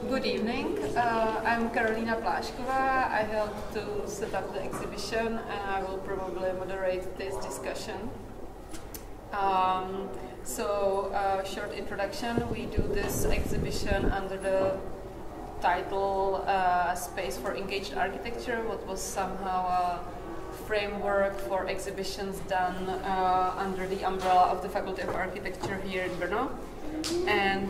Good evening. I'm Kateřina Frejlachová. I helped to set up the exhibition and I will probably moderate this discussion. Short introduction. We do this exhibition under the title Space for Engaged Architecture, what was somehow a framework for exhibitions done under the umbrella of the Faculty of Architecture here in Brno. And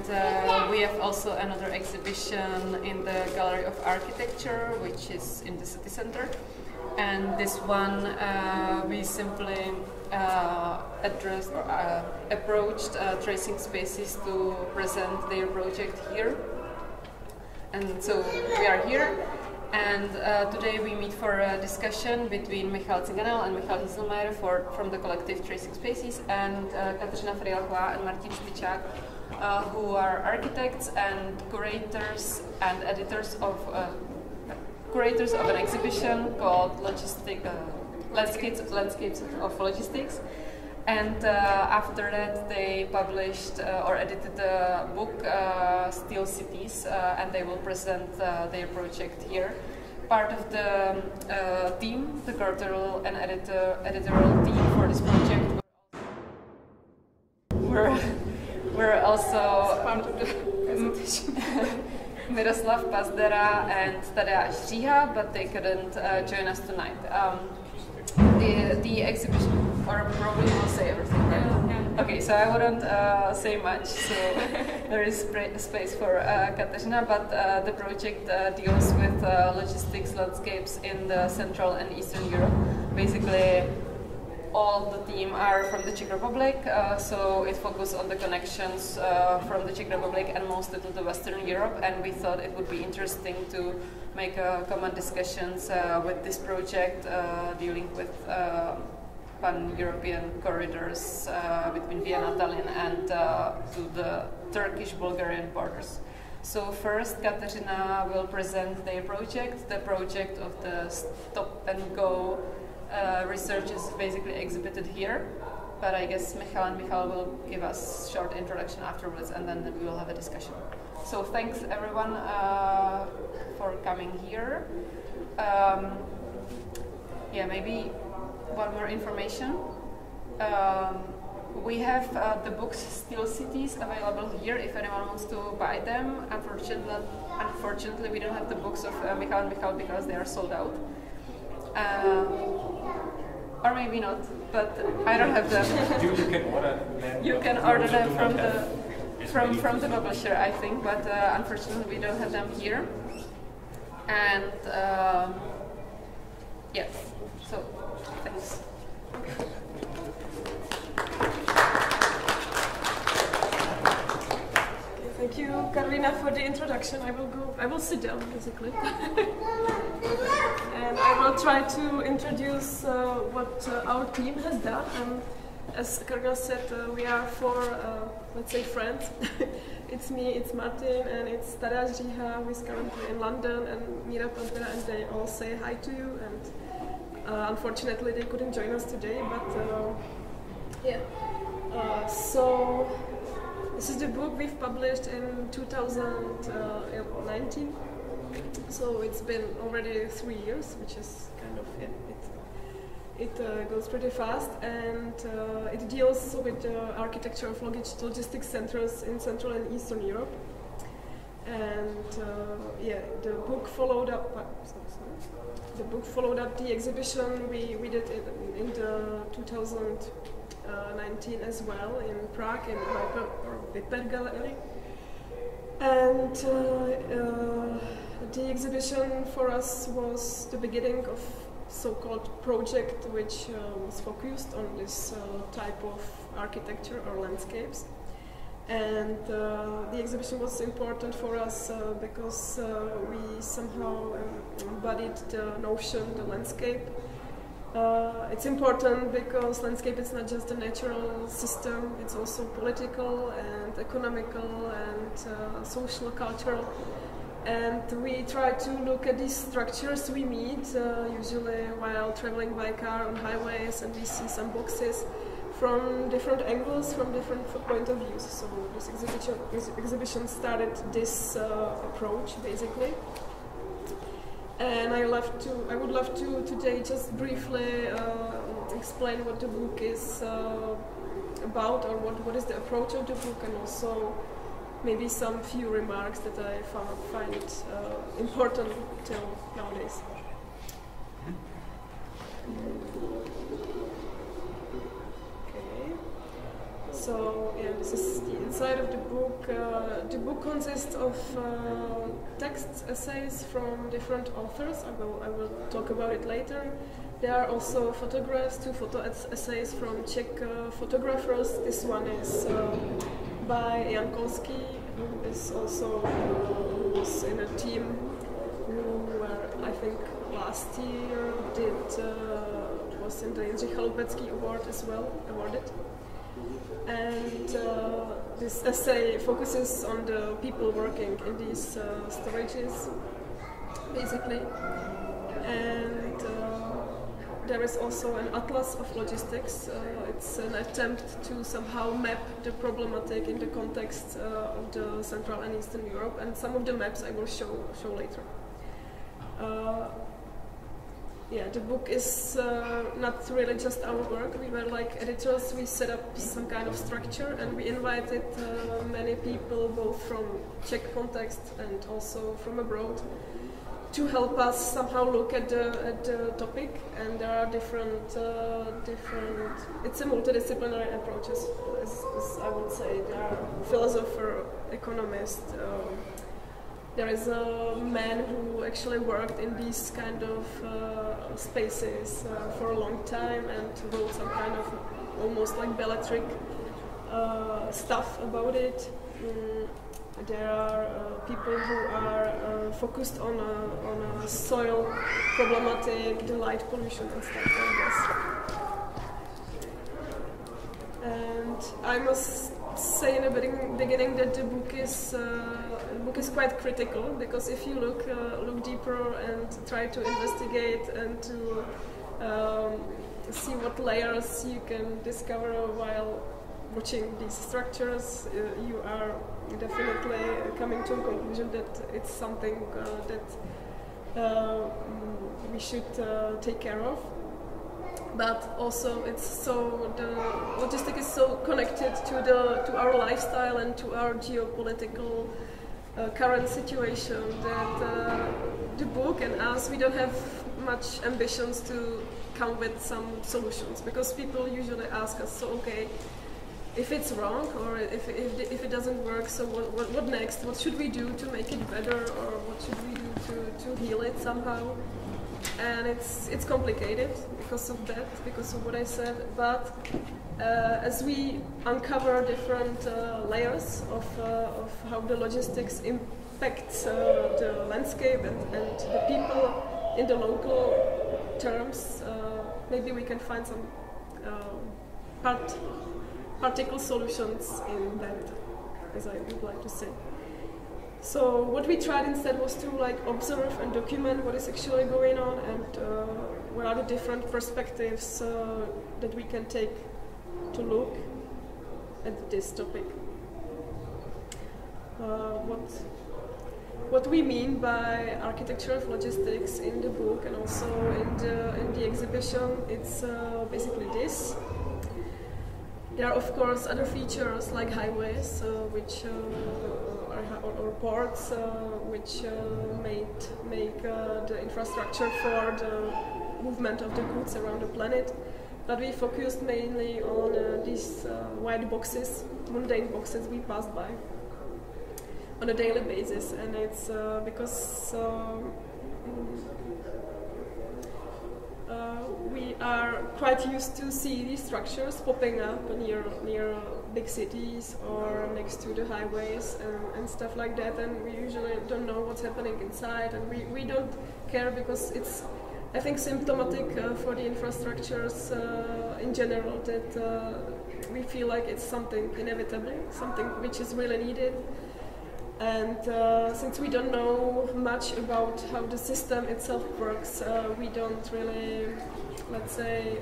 we have also another exhibition in the Gallery of Architecture, which is in the city center. And this one we simply addressed or approached Tracing Spaces to present their project here. And so we are here, and today we meet for a discussion between Zinganel and Michael Hieslmair from the collective Tracing Spaces, and Kateřina Frejlachová and Martin Špičák, who are architects and curators and editors of an exhibition called Landscapes of Logistics. And after that, they published or edited a book, Steel Cities, and they will present their project here. Part of the team, the curatorial and editorial team for this project, were also part of the presentation. Miroslav Pazdera and Tadeáš Říha, but they couldn't join us tonight. The exhibition, or probably will say everything, right? Yeah. Okay, so I wouldn't say much, so there is space for Kateřina, but the project deals with logistics landscapes in the Central and Eastern Europe. Basically, all the team are from the Czech Republic, so it focuses on the connections from the Czech Republic and mostly to the Western Europe, and we thought it would be interesting to make common discussions with this project dealing with pan-European corridors between Vienna, Tallinn and to the Turkish-Bulgarian borders. So first, Kateřina will present their project. The project of the stop-and-go research is basically exhibited here, but I guess Michael will give us a short introduction afterwards, and then we will have a discussion. So thanks everyone for coming here. Maybe one more information. We have the books Steel Cities available here if anyone wants to buy them. Unfortunately, we don't have the books of Michael and Michael because they are sold out. Or maybe not, but I don't have them. You can order them from the publisher, I think, but unfortunately we don't have them here. And so thanks. Thank you, Kateřina, for the introduction. I will sit down, basically. And I will try to introduce what our team has done. And as Kateřina said, we are four, let's say, friends. It's me, it's Martin, and it's Tadeáš Říha, who is currently in London, and Mira Pazdera, and they all say hi to you. And unfortunately, they couldn't join us today, but so this is the book we've published in 2019. So it's been already 3 years, which is kind of it goes pretty fast, and it deals with the architecture of logistic centers in Central and Eastern Europe. And the book followed up. The book followed up the exhibition we did in the 2019 as well in Prague in Viper Gallery. And the exhibition for us was the beginning of so-called project which was focused on this type of architecture or landscapes. And the exhibition was important for us because we somehow embodied the notion, the landscape. It's important because landscape is not just a natural system, it's also political and economical and social, cultural. And we try to look at these structures we meet usually while traveling by car on highways, and we see some boxes from different angles, from different point of views. So this exhibition started this approach basically. And I would love to today just briefly explain what the book is about, or what is the approach of the book, and also maybe some few remarks that I find important till nowadays. Okay. So yeah, this is the inside of the book. The book consists of texts, essays from different authors. I will talk about it later. There are also photographs, 2 photo essays from Czech photographers. This one is by Jan Kolský, who is also who was in a team who I think last year was in the Jindřich Chaloupecký award as well, awarded. And this essay focuses on the people working in these storages, basically. And there is also an atlas of logistics. It's an attempt to somehow map the problematic in the context of the Central and Eastern Europe, and some of the maps I will show later. Yeah, the book is not really just our work. We were like editors. We set up some kind of structure, and we invited many people, both from Czech context and also from abroad, to help us somehow look at the topic. And there are different. It's a multidisciplinary approach, as I would say. There are philosopher, economist. There is a man who actually worked in these kind of spaces for a long time and wrote some kind of almost like belletric stuff about it. There are people who are focused on a soil problematic, the light pollution and stuff like this. And I must say in the beginning that the book is quite critical, because if you look deeper and try to investigate and to see what layers you can discover while watching these structures, you are definitely coming to a conclusion that it's something that we should take care of. But also, the logistic is so connected to our lifestyle and to our geopolitical current situation that the book and us, we don't have much ambitions to come with some solutions, because people usually ask us, so okay, if it's wrong or if it doesn't work, so what next? What should we do to make it better, or what should we do to heal it somehow? And it's complicated because of that, because of what I said. But as we uncover different layers of how the logistics impacts the landscape and the people in the local terms, maybe we can find some particle solutions in that, as I would like to say. So what we tried instead was to observe and document what is actually going on, and what are the different perspectives that we can take to look at this topic. What we mean by architecture of logistics in the book and also in the exhibition, it's basically this. There are of course other features like highways, or ports, which make the infrastructure for the movement of the goods around the planet. But we focused mainly on these white boxes, mundane boxes we pass by on a daily basis, and it's because we are quite used to see these structures popping up near big cities or next to the highways and stuff like that, and we usually don't know what's happening inside, and we don't care, because it's, I think, symptomatic for the infrastructures in general that we feel like it's something inevitable, something which is really needed. And since we don't know much about how the system itself works, we don't really, let's say,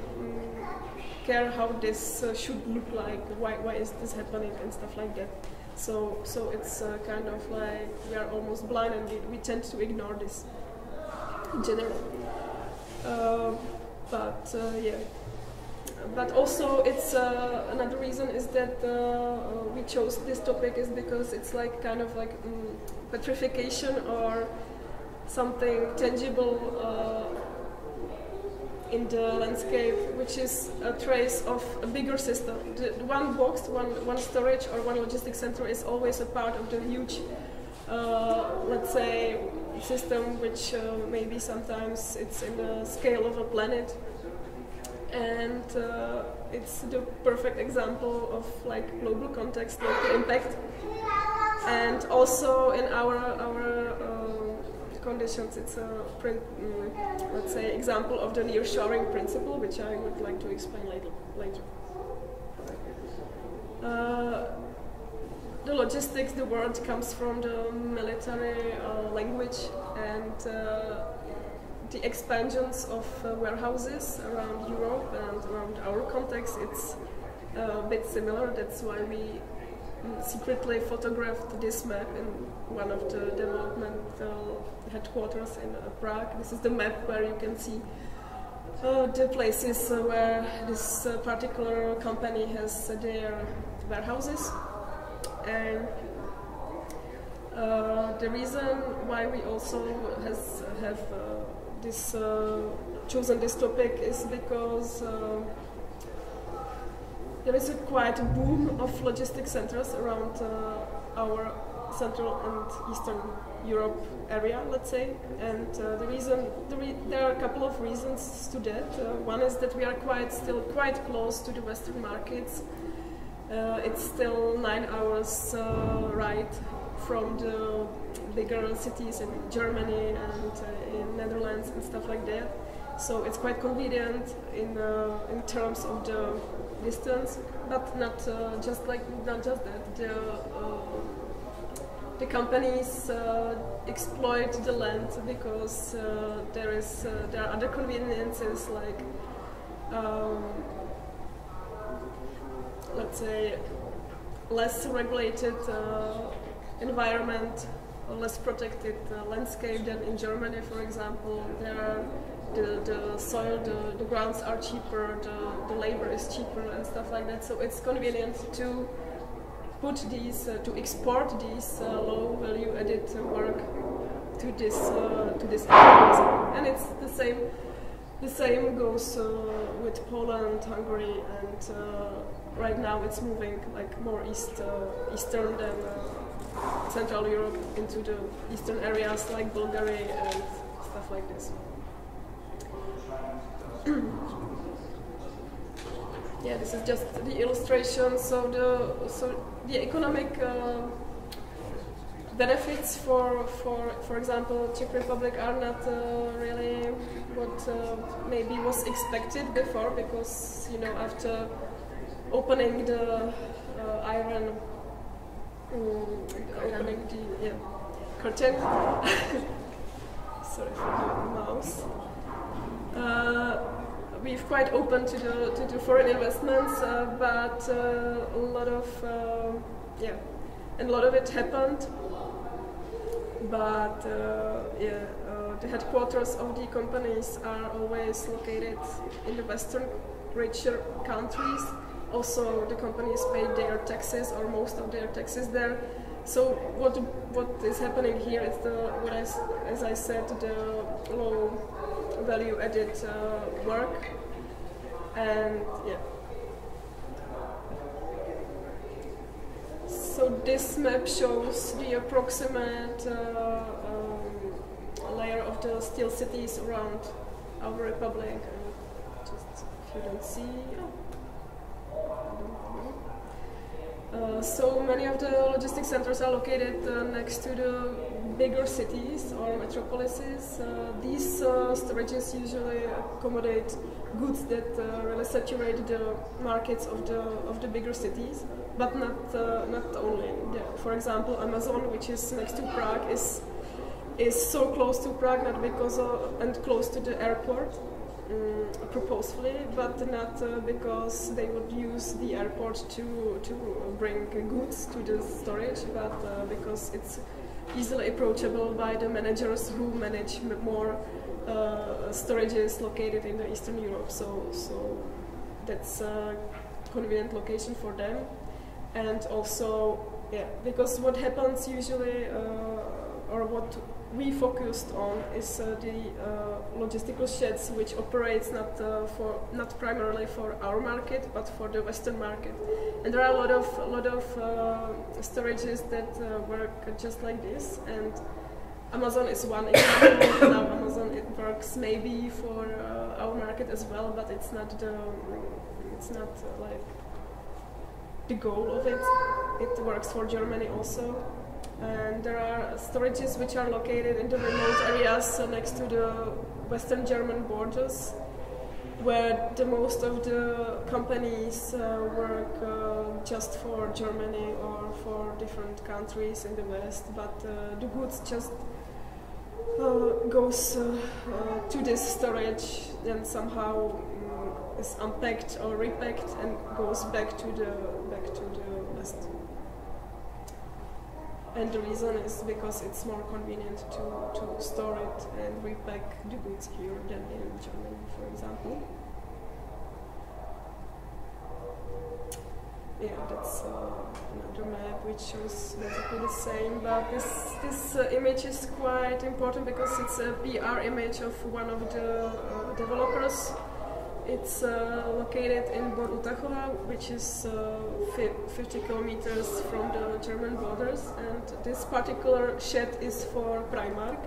care how this should look like, why is this happening and stuff like that. So it's kind of like we are almost blind and we tend to ignore this in general. Yeah. But also, it's another reason is that we chose this topic is because it's like kind of like petrification or something tangible in the landscape, which is a trace of a bigger system. The one box, one storage or one logistics center is always a part of the huge, let's say, system, which maybe sometimes it's in the scale of a planet. And it's the perfect example of like global context, local impact, and also in our conditions, it's a let's say example of the nearshoring principle, which I would like to explain later. The logistics, the word comes from the military language, and the expansions of warehouses around Europe and around our context, it's a bit similar. That's why we secretly photographed this map in one of the developmental headquarters in Prague. This is the map where you can see the places where this particular company has their warehouses. And the reason why we also have chosen this topic is because there is quite a boom of logistic centers around our Central and Eastern Europe area, let's say. And there are a couple of reasons to that. One is that we are still quite close to the Western markets. It's still 9 hours ride from the bigger cities in Germany and in Netherlands and stuff like that. So it's quite convenient in terms of the distance, but not just that. The companies exploit the land because there are other conveniences like let's say less regulated environment, or less protected landscape than in Germany, for example. The soil, the grounds are cheaper, the labor is cheaper and stuff like that. So it's convenient to put these, to export these low value added work to this areas. And it's the same. The same goes with Poland, Hungary, and right now it's moving like more eastern than Central Europe into the eastern areas like Bulgaria and stuff like this. Yeah, this is just the illustration. So the economic benefits for example, Czech Republic are not really what maybe was expected before, because after opening the curtain. Sorry for the mouse. We've quite open to the foreign investments, but a lot of it happened. But the headquarters of the companies are always located in the Western richer countries. Also, the companies pay their taxes, or most of their taxes there. So what is happening here is as I said, the low value added work, and yeah. So this map shows the approximate layer of the steel cities around our republic. Just if you don't see. So many of the logistics centers are located next to the bigger cities or metropolises. These storages usually accommodate goods that really saturate the markets of the bigger cities, but not only. For example, Amazon, which is next to Prague, is so close to Prague not because and close to the airport, purposefully, but not because they would use the airport to bring goods to the storage, but because it's easily approachable by the managers who manage more storages located in the Eastern Europe. So that's a convenient location for them. And also, yeah, because what happens usually, or what we focused on, is the logistical sheds, which operates not primarily for our market, but for the Western market. And there are a lot of storages that work just like this. And Amazon is one example. Now Amazon, it works maybe for our market as well, but it's not like the goal of it. It works for Germany also. And there are storages which are located in the remote areas next to the Western German borders, where the most of the companies work just for Germany or for different countries in the West, but the goods just goes to this storage and somehow is unpacked or repacked and goes back to the West. And the reason is because it's more convenient to store it and repack the goods here than in Germany, for example. Yeah, that's another map which shows basically the same, but this image is quite important because it's a PR image of one of the developers. It's located in Borutachova, which is 50 kilometers from the German borders, and this particular shed is for Primark.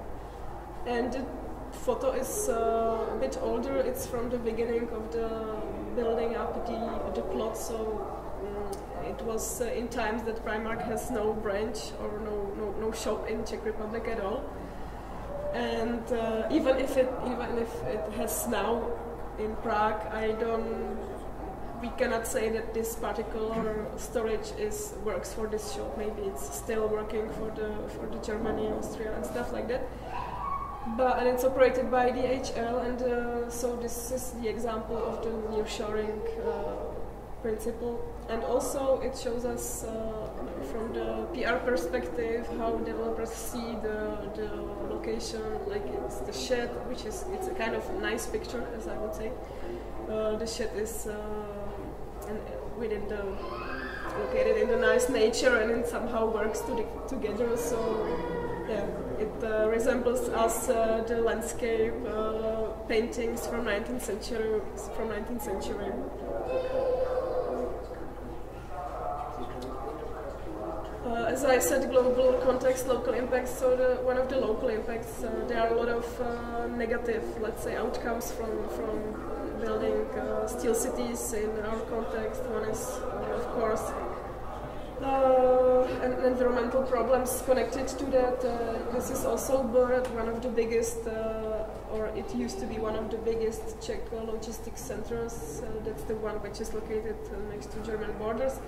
And the photo is a bit older. It's from the beginning of the building up the plot, so it was in times that Primark has no branch or no shop in Czech Republic at all. And even if it has now in Prague, we cannot say that this particular storage works for this shop. Maybe it's still working for the Germany, Austria, and stuff like that. And it's operated by DHL, and so this is the example of the nearshoring principle. And also it shows us from the PR perspective how developers see the location, like it's the shed, it's a kind of nice picture, as I would say. The shed is located in the nice nature, and it somehow works together. So yeah, it resembles us the landscape paintings from 19th century. As I said, global context, local impacts. So one of the local impacts, there are a lot of negative, let's say, outcomes from building steel cities in our context. One is, of course, environmental problems connected to that. This is also one of the biggest, or it used to be one of the biggest Czech logistics centers. That's the one which is located next to German borders.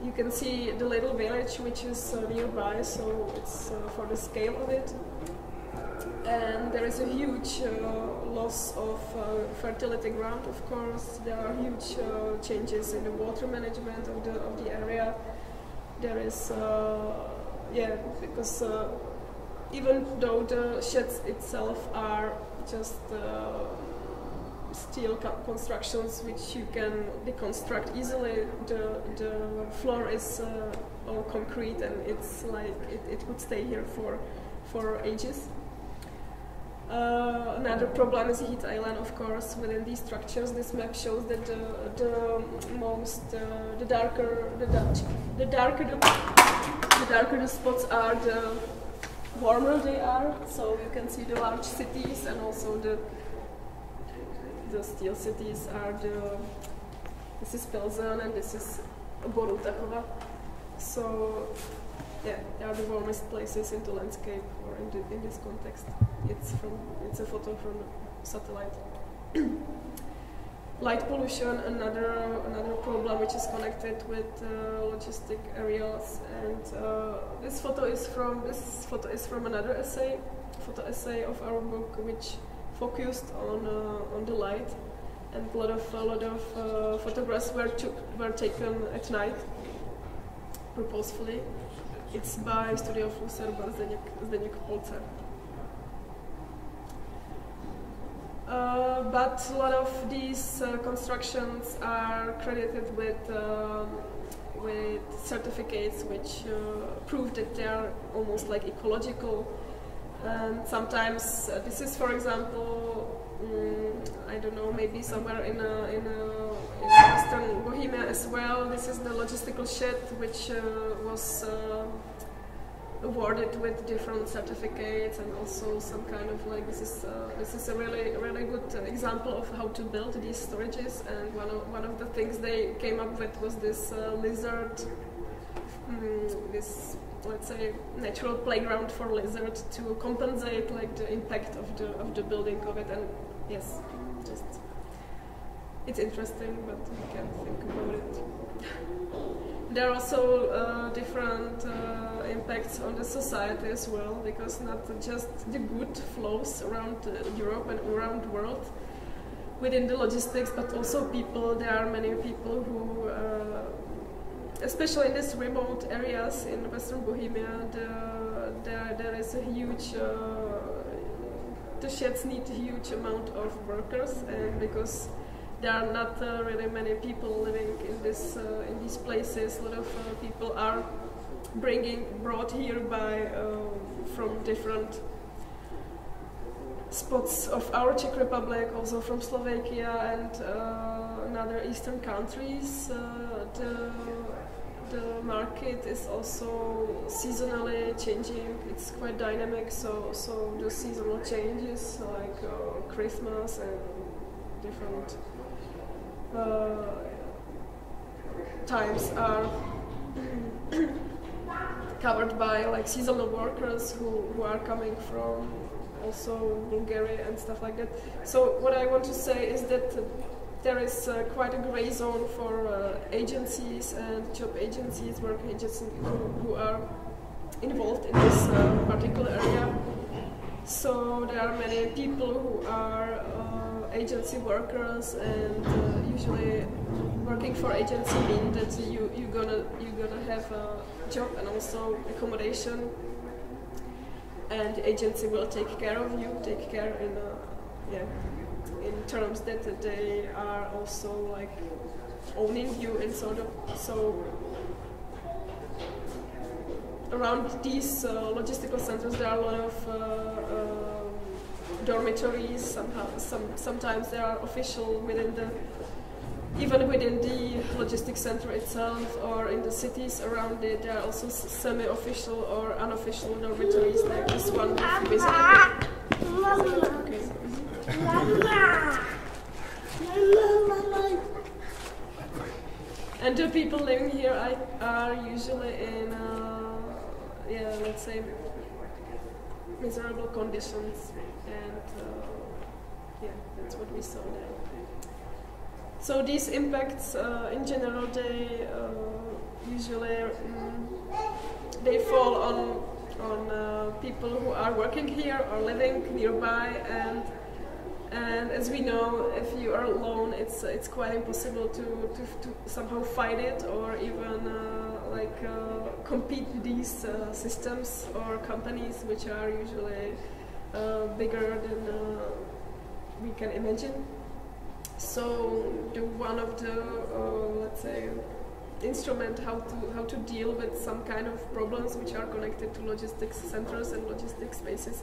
You can see the little village which is nearby, so it's for the scale of it. And there is a huge loss of fertility ground, of course. There are huge changes in the water management of the area. There is, because even though the sheds itself are just steel constructions which you can deconstruct easily, the floor is all concrete, and it's like it could stay here for ages. Another problem is heat island, of course, within these structures. This map shows that the darker the spots are, the warmer they are. So you can see the large cities, and also the steel cities are this is Pilsen and this is Borutachova. So yeah, they are the warmest places in the landscape, or in this context. It's a photo from satellite. Light pollution, another problem which is connected with logistic areas, and this photo is from another photo essay of our book, which focused on the light, and a lot of photographs were taken at night purposefully. It's by studio Flusserba Zdeněk Polce. But a lot of these constructions are credited with certificates which prove that they are almost like ecological. And sometimes this is, for example, I don't know, maybe somewhere in Western Bohemia as well. This is the logistical shed, which was awarded with different certificates, and also some kind of like this is a really good example of how to build these storages. And one of the things they came up with was this lizard, this, let's say, natural playground for lizard to compensate like the impact of the building of it. And yes, just it's interesting, but we can't think about it. There are also different impacts on the society as well, because not just the good flows around Europe and around the world within the logistics, but also people. There are many people who, especially in these remote areas in Western Bohemia, there is a huge, the sheds need a huge amount of workers, and because there are not really many people living in these places. A lot of people are brought here by from different spots of our Czech Republic, also from Slovakia and other eastern countries. The market is also seasonally changing. It's quite dynamic, so the seasonal changes like Christmas and different times are covered by like seasonal workers who are coming from also Bulgaria and stuff like that. So what I want to say is that there is quite a gray zone for agencies and job agencies, work agencies who are involved in this particular area. So there are many people who are agency workers, and usually working for agency means that you're gonna have a job and also accommodation, and the agency will take care of you, take care in terms that they are also like owning you and sort of. So around these logistical centers there are a lot of dormitories. Sometimes they are official even within the logistics center itself, or in the cities around it. There are also semi-official or unofficial dormitories, like this one with visiting. Okay. And the people living here are usually in, let's say, miserable conditions, and that's what we saw there. So these impacts, in general, they usually they fall on people who are working here or living nearby, and as we know, if you are alone, it's quite impossible to somehow fight it, or even compete with these systems or companies, which are usually bigger than we can imagine. So one of the let's say instrument how to deal with some kind of problems which are connected to logistics centers and logistics spaces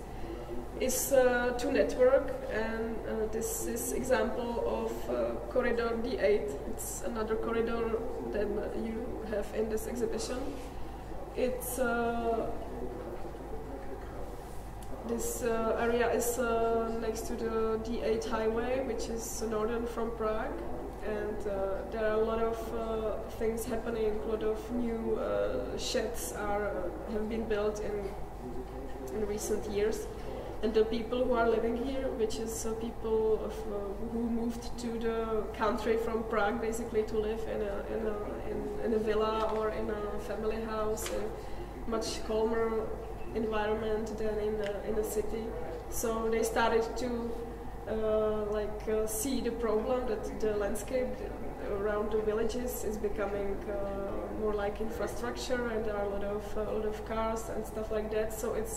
is to network, and this is example of corridor D8. It's another corridor that you have in this exhibition. It's this area is next to the D8 highway, which is northern from Prague, and there are a lot of things happening. A lot of new sheds have been built in recent years. And the people who are living here, which is people who moved to the country from Prague, basically to live in a villa or in a family house, a much calmer environment than in a city. So they started to see the problem that the landscape around the villages is becoming more like infrastructure, and there are a lot of cars and stuff like that. So it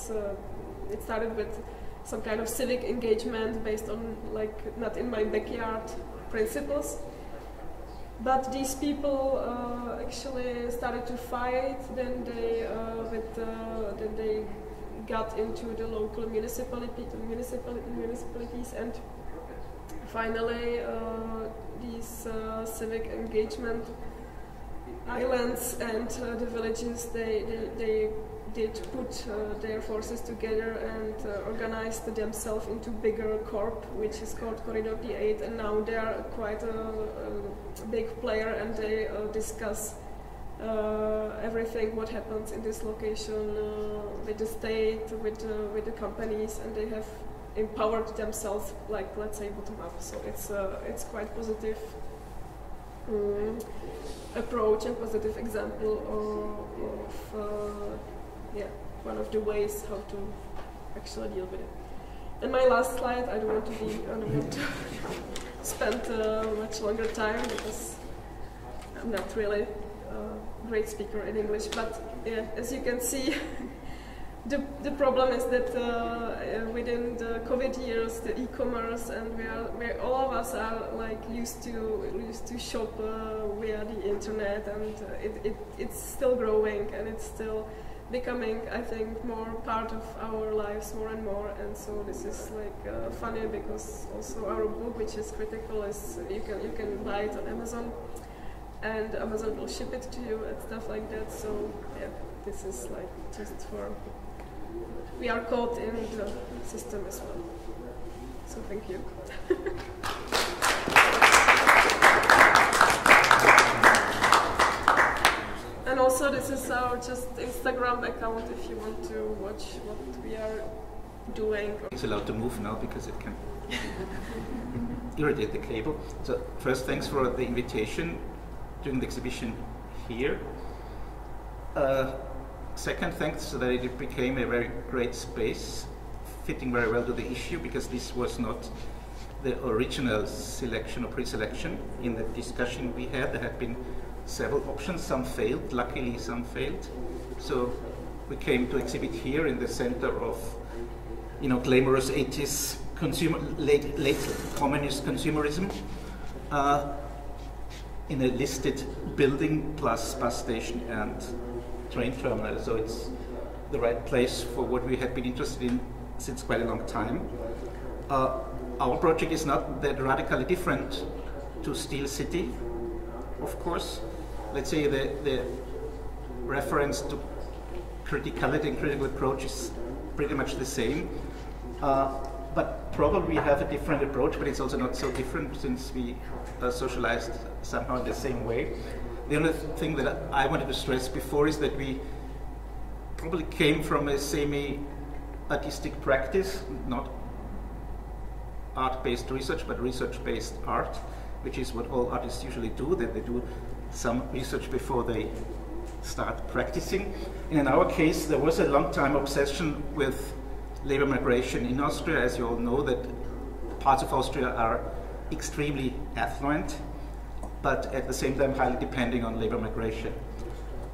started with some kind of civic engagement based on like not in my backyard principles. But these people actually started to fight. Then they got into the local municipalities, and finally these civic engagement islands and the villages they did put their forces together and organized themselves into bigger corp, which is called Corridor D8, and now they are quite a big player, and they discuss everything what happens in this location with the state, with the companies, and they have empowered themselves, like let's say bottom up. So it's quite positive approach and positive example of one of the ways how to actually deal with it. And my last slide, I don't want to spend much longer time because I'm not really a great speaker in English, but yeah, as you can see, the problem is that within the COVID years, the e-commerce, and where all of us are like used to shop via the internet, and it's still growing, and it's still becoming, I think, more part of our lives more and more. And so this is like funny, because also our book, which is critical, is you can buy it on Amazon, and Amazon will ship it to you and stuff like that. So yeah, this is like just for, we are caught in the system as well. So thank you. And also this is our just Instagram account if you want to watch what we are doing. It's allowed to move now because it can irritate the cable. So first, thanks for the invitation during the exhibition here. Second, thanks that it became a very great space, fitting very well to the issue, because this was not the original selection or pre-selection. In the discussion we had, there had been several options. Some failed, luckily some failed. So we came to exhibit here in the center of, glamorous 80s late communist consumerism, in a listed building plus bus station and train terminal. So it's the right place for what we had been interested in since quite a long time. Our project is not that radically different to Steel City, of course. Let's say the reference to criticality and critical approach is pretty much the same. But probably we have a different approach, but it's also not so different since we are socialized somehow in the same way. The only thing that I wanted to stress before is that we probably came from a semi-artistic practice, not art-based research, but research-based art, which is what all artists usually do, that they do some research before they start practicing. And in our case, there was a long-time obsession with labor migration in Austria. As you all know, that parts of Austria are extremely affluent, but at the same time highly depending on labor migration.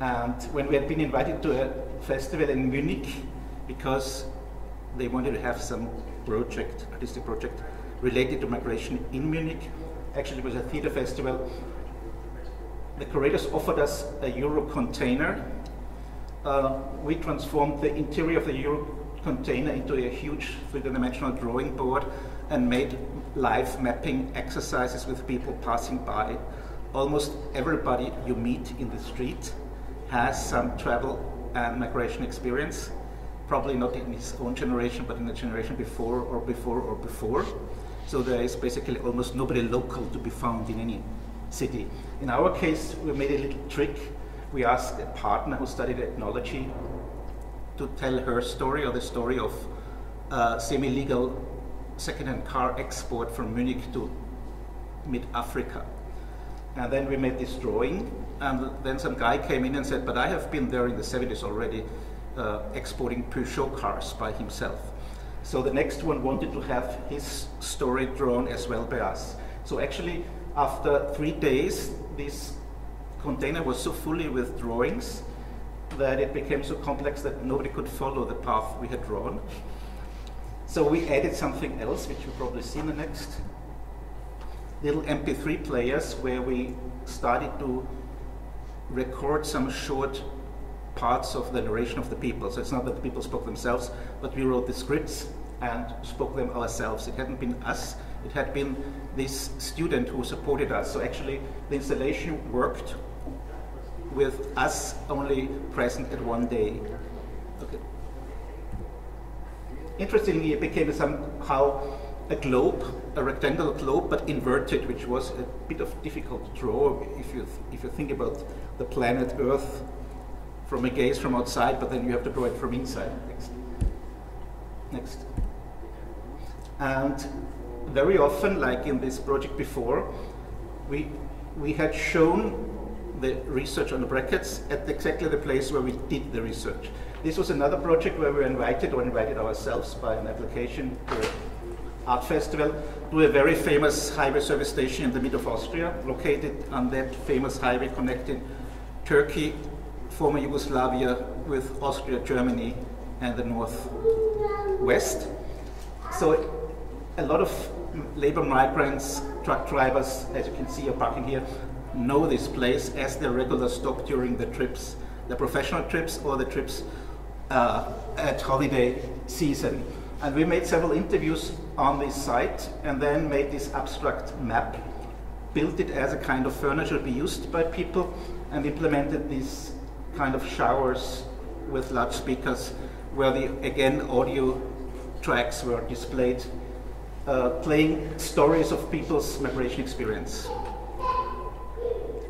And when we had been invited to a festival in Munich, because they wanted to have some project, artistic project, related to migration in Munich, actually it was a theater festival, the curators offered us a Euro container. We transformed the interior of the Euro container into a huge three-dimensional drawing board and made live mapping exercises with people passing by. Almost everybody you meet in the street has some travel and migration experience, probably not in his own generation, but in the generation before or before or before. So there is basically almost nobody local to be found in any city. In our case, we made a little trick. We asked a partner who studied ethnology to tell her story, or the story of semi-legal second-hand car export from Munich to mid-Africa. And then we made this drawing, and then some guy came in and said, but I have been there in the 70s already, exporting Peugeot cars by himself. So the next one wanted to have his story drawn as well by us. So actually, after 3 days, this container was so fully with drawings that it became so complex that nobody could follow the path we had drawn. So we added something else, which you'll probably see in the next. Little MP3 players where we started to record some short parts of the narration of the people. So it's not that the people spoke themselves, but we wrote the scripts and spoke them ourselves. It hadn't been us, it had been this student who supported us. So actually the installation worked with us only present at 1 day. Okay. Interestingly, it became somehow a globe, a rectangular globe, but inverted, which was a bit of difficult to draw if you think about the planet Earth from a gaze from outside, but then you have to draw it from inside. Next. And very often, like in this project before, we had shown the research on the brackets at exactly the place where we did the research. This was another project where we were invited ourselves by an application to an art festival to a very famous highway service station in the middle of Austria, located on that famous highway connecting Turkey, former Yugoslavia, with Austria, Germany, and the northwest. So a lot of labor migrants, truck drivers, as you can see, are parking here, know this place as their regular stop during the trips, the professional trips or the trips at holiday season. And we made several interviews on this site and then made this abstract map, built it as a kind of furniture to be used by people, and implemented these kind of showers with large speakers where the, again, audio tracks were displayed, playing stories of people's migration experience.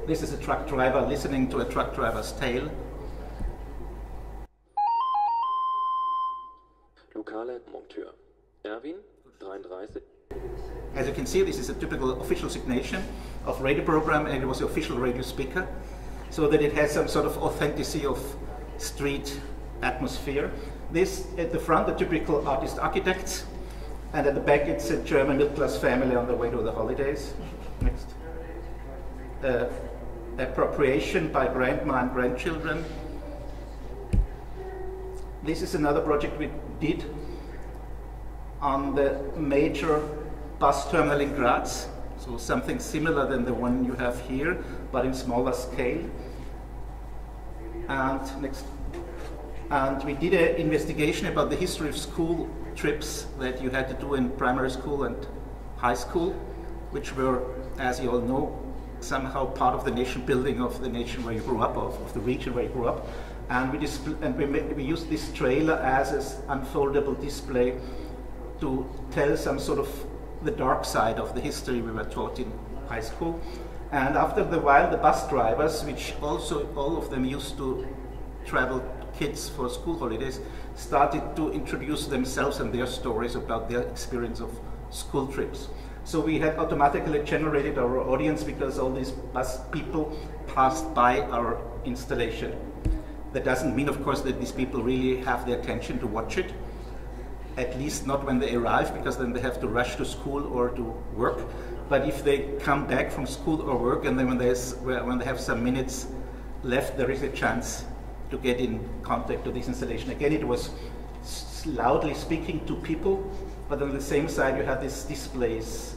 This is a truck driver listening to a truck driver's tale. Lokale Monteur. Erwin, 33. As you can see, this is a typical official signation of radio program, and it was the official radio speaker, so that it has some sort of authenticity of street atmosphere. This, at the front, the typical artist architects, and at the back it's a German middle-class family on their way to the holidays. Next. Appropriation by grandma and grandchildren. This is another project we did on the major bus terminal in Graz, so something similar than the one you have here, but in smaller scale. And next. And we did an investigation about the history of school trips that you had to do in primary school and high school, which were, as you all know, somehow part of the nation building of the nation where you grew up, of the region where you grew up. And we used this trailer as an unfoldable display to tell some sort of the dark side of the history we were taught in high school. And after the while, the bus drivers, which also all of them used to travel kids for school holidays, started to introduce themselves and their stories about their experience of school trips. So we had automatically generated our audience because all these bus people passed by our installation. That doesn't mean, of course, that these people really have the attention to watch it, at least not when they arrive, because then they have to rush to school or to work. But if they come back from school or work, and then when they have some minutes left, there is a chance to get in contact with this installation. Again, it was loudly speaking to people, but on the same side you have these displays,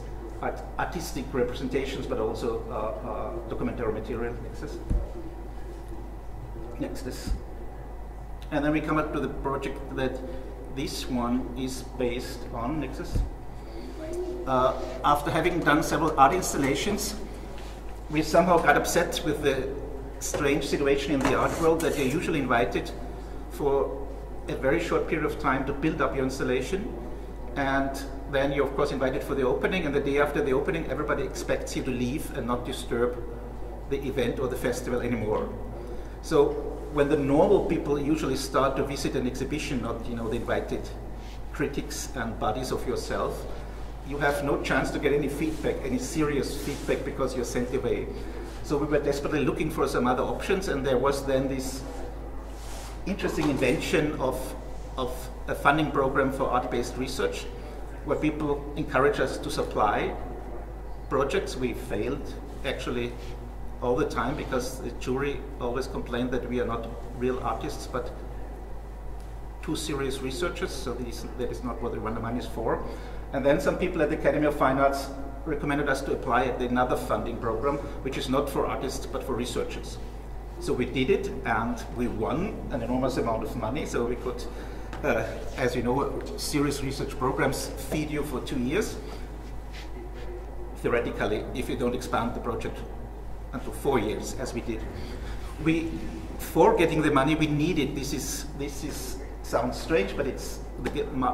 artistic representations, but also documentary material. Next. And then we come up to the project that this one is based on. After having done several art installations, we somehow got upset with the strange situation in the art world that you're usually invited for a very short period of time to build up your installation, and then you're of course invited for the opening, and the day after the opening everybody expects you to leave and not disturb the event or the festival anymore. So when the normal people usually start to visit an exhibition, not the invited critics and buddies of yourself, you have no chance to get any feedback, any serious feedback, because you're sent away. So we were desperately looking for some other options, and there was then this interesting invention of of a funding program for art-based research, where people encourage us to supply projects. We failed actually all the time because the jury always complained that we are not real artists but too serious researchers, so that is not what the money is for. And then some people at the Academy of Fine Arts recommended us to apply another funding program, which is not for artists but for researchers. So we did it, and we won an enormous amount of money, so we could, as you know, serious research programs feed you for 2 years, theoretically, if you don't expand the project until 4 years, as we did. For getting the money, we needed, this is sounds strange, but it's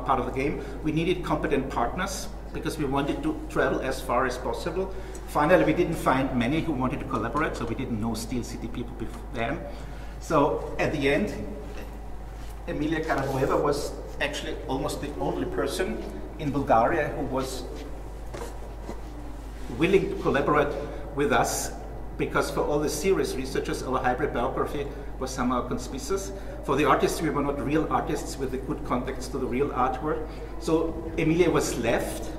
part of the game, we needed competent partners because we wanted to travel as far as possible. Finally, we didn't find many who wanted to collaborate, so we didn't know Steel City people before then. So at the end, Emilia Carabueva was actually almost the only person in Bulgaria who was willing to collaborate with us, because for all the serious researchers, our hybrid biography was somehow conspicuous. For the artists, we were not real artists with the good contacts to the real artwork. So Emilia was left.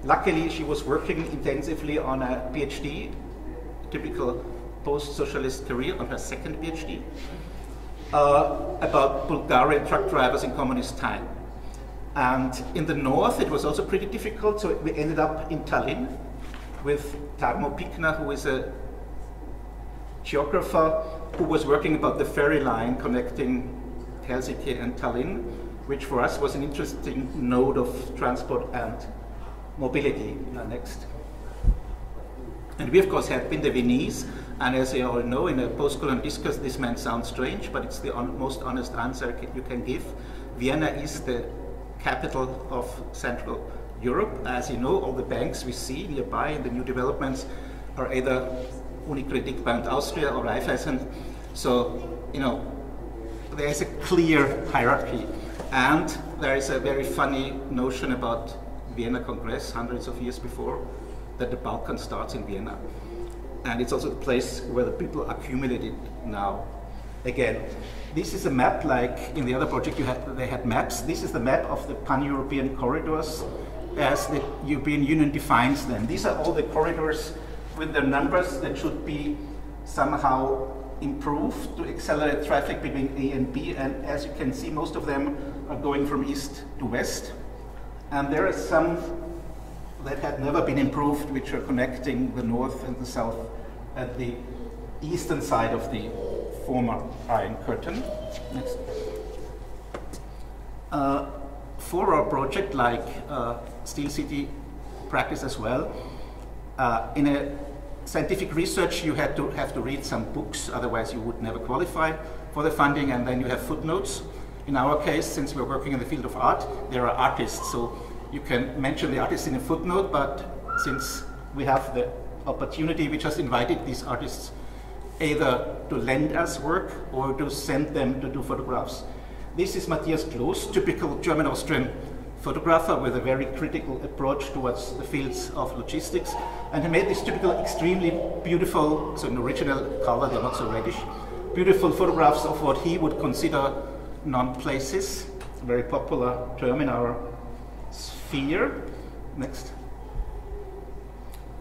Luckily, she was working intensively on a PhD, typical post-socialist career, on her second PhD, about Bulgarian truck drivers in communist time. And in the north, it was also pretty difficult, so we ended up in Tallinn with Tarmo Pikna, who is a geographer who was working about the ferry line connecting Helsinki and Tallinn, which for us was an interesting node of transport and mobility. Next. And we of course had been the Viennese, and as you all know, in a post-colonial discourse this might sound strange, but it's the most honest answer you can give. Vienna is the capital of Central Europe. As you know, all the banks we see nearby in the new developments are either Unicredit Bank Austria or Raiffeisen. So, you know, there is a clear hierarchy. And there is a very funny notion about Vienna Congress hundreds of years before, that the Balkan starts in Vienna. And it's also the place where the people accumulated now. Again, this is a map like in the other project they had maps. This is the map of the pan-European corridors as the European Union defines them. These are all the corridors with their numbers that should be somehow improved to accelerate traffic between A and B, and as you can see, most of them are going from east to west. And there are some that had never been improved, which are connecting the north and the south at the eastern side of the former Iron Curtain. Next. For our project, like Steel City practice as well, in a scientific research you have to read some books, otherwise you would never qualify for the funding, and then you have footnotes. In our case, since we're working in the field of art, there are artists, so you can mention the artists in a footnote, but since we have the opportunity, we just invited these artists either to lend us work or to send them to do photographs. This is Matthias Kloß, typical German-Austrian photographer with a very critical approach towards the fields of logistics, and he made this typical extremely beautiful, so in original color, they're not so reddish, beautiful photographs of what he would consider non-places, a very popular term in our sphere. Next.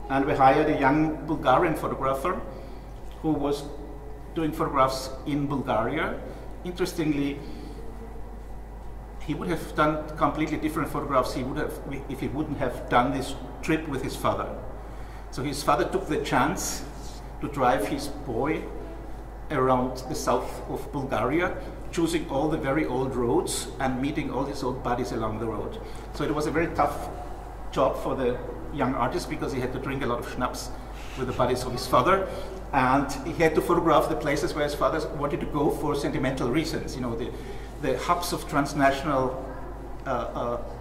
And we hired a young Bulgarian photographer who was doing photographs in Bulgaria. Interestingly, he would have done completely different photographs if he wouldn't have done this trip with his father. So his father took the chance to drive his boy around the south of Bulgaria, choosing all the very old roads and meeting all his old buddies along the road. So it was a very tough job for the young artist because he had to drink a lot of schnapps with the buddies of his father, and he had to photograph the places where his father wanted to go for sentimental reasons, you know, the hubs of transnational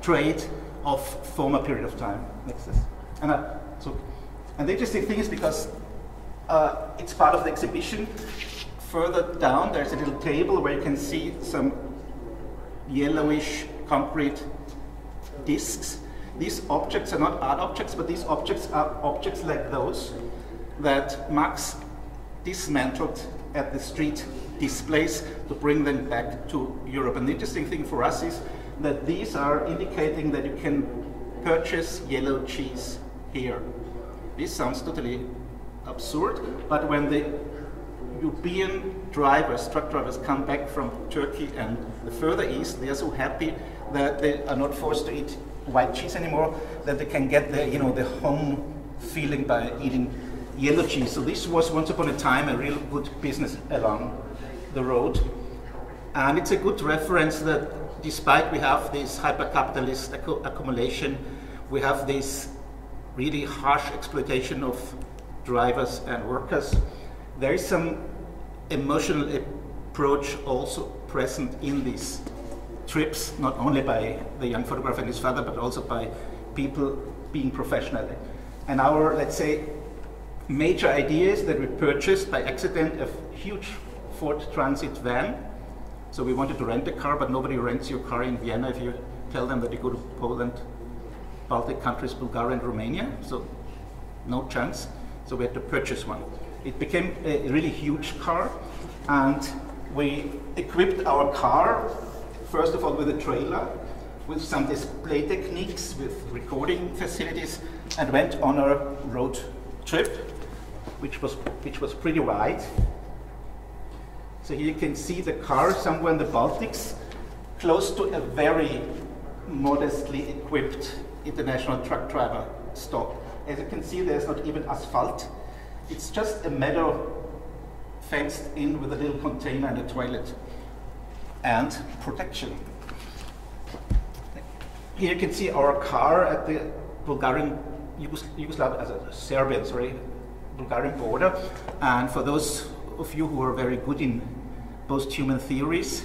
trade of former period of time. Next. And the interesting thing is because it's part of the exhibition. Further down, there's a little table where you can see some yellowish concrete discs. These objects are not art objects, but these objects are objects like those that Max dismantled at the street displays to bring them back to Europe. And the interesting thing for us is that these are indicating that you can purchase yellow cheese here. This sounds totally absurd, but when the European drivers, truck drivers, come back from Turkey and the further east, they are so happy that they are not forced to eat white cheese anymore, that they can get the, you know, the home feeling by eating yellow cheese. So this was once upon a time a real good business along the road. And it's a good reference that despite we have this hyper-capitalist accumulation, we have this really harsh exploitation of drivers and workers. There is some emotional approach also present in these trips, not only by the young photographer and his father, but also by people being professional. And our, let's say, major idea is that we purchased by accident a huge Ford Transit van. So we wanted to rent a car, but nobody rents your car in Vienna if you tell them that you go to Poland, Baltic countries, Bulgaria and Romania. So no chance. So we had to purchase one. It became a really huge car, and we equipped our car, first of all, with a trailer, with some display techniques, with recording facilities, and went on a road trip, which was pretty wide. So here you can see the car somewhere in the Baltics, close to a very modestly equipped international truck driver stop. As you can see, there's not even asphalt. It's just a meadow fenced in with a little container and a toilet and protection. Here you can see our car at the Bulgarian, Bulgarian border. And for those of you who are very good in post-human theories,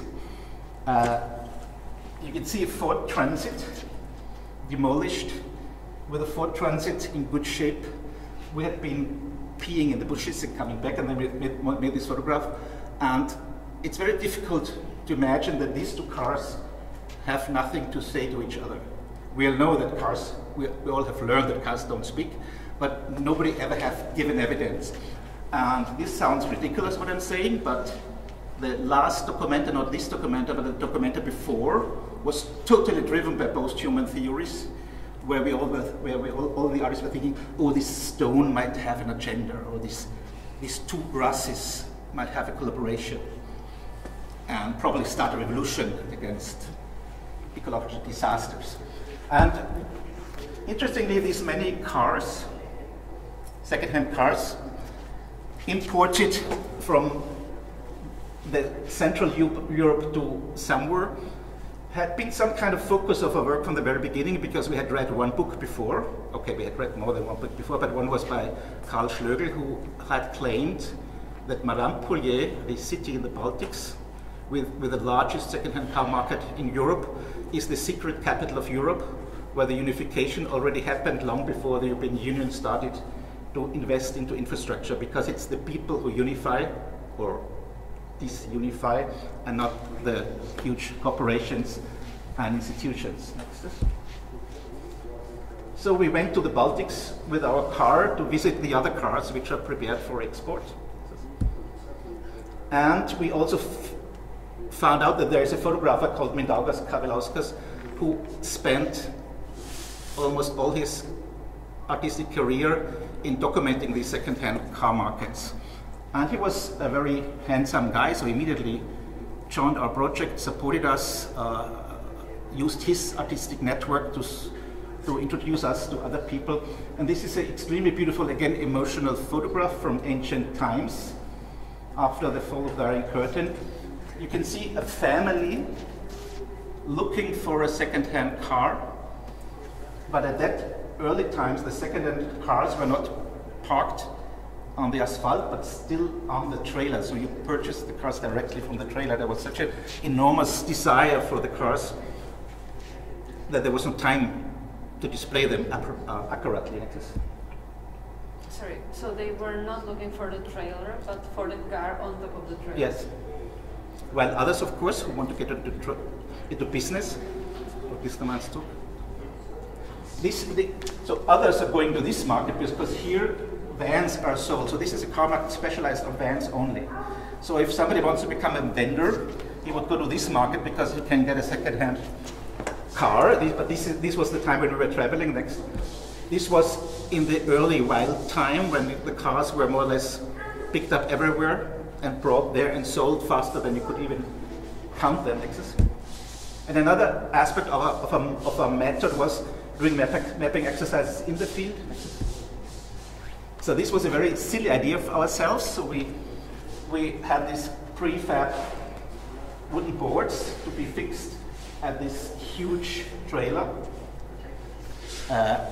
you can see a Ford Transit demolished with a Ford Transit in good shape. We had been peeing in the bushes and coming back, and then we made this photograph. And it's very difficult to imagine that these two cars have nothing to say to each other. We all know that cars, we all have learned that cars don't speak, but nobody ever have given evidence. And this sounds ridiculous what I'm saying, but the last documenta, not this documenta, but the documenta before, was totally driven by post-human theories, where all the artists were thinking, oh, this stone might have an agenda, or these two grasses might have a collaboration, and probably start a revolution against ecological disasters. And interestingly, these many cars, second-hand cars, imported from the Central Europe to somewhere, had been some kind of focus of our work from the very beginning, because we had read one book before. Okay, we had read more than one book before, but one was by Karl Schlögl, who had claimed that Mariampolje, a city in the Baltics, with the largest second-hand car market in Europe, is the secret capital of Europe, where the unification already happened long before the European Union started to invest into infrastructure, because it's the people who unify or disunify, and not the huge corporations and institutions. Next. So we went to the Baltics with our car to visit the other cars which are prepared for export. And we also found out that there is a photographer called Mindaugas Kavelauskas who spent almost all his artistic career in documenting these second-hand car markets. And he was a very handsome guy, so he immediately joined our project, supported us, used his artistic network to introduce us to other people. And this is an extremely beautiful, again, emotional photograph from ancient times, after the fall of the Iron Curtain. You can see a family looking for a second-hand car, but at that early times, the second-hand cars were not parked on the asphalt, but still on the trailer. So you purchased the cars directly from the trailer. There was such an enormous desire for the cars that there was no time to display them accurately like this. Sorry, so they were not looking for the trailer, but for the car on top of the trailer? Yes. While others, of course, who want to get into business, what this demands too. So others are going to this market because here vans are sold. So this is a car market specialized on vans only. So if somebody wants to become a vendor, he would go to this market because he can get a second-hand car. But this was the time when we were traveling next. This was in the early wild time when the cars were more or less picked up everywhere and brought there and sold faster than you could even count them. And another aspect of our method was doing mapping exercises in the field. So this was a very silly idea of ourselves. So we had these prefab wooden boards to be fixed at this huge trailer.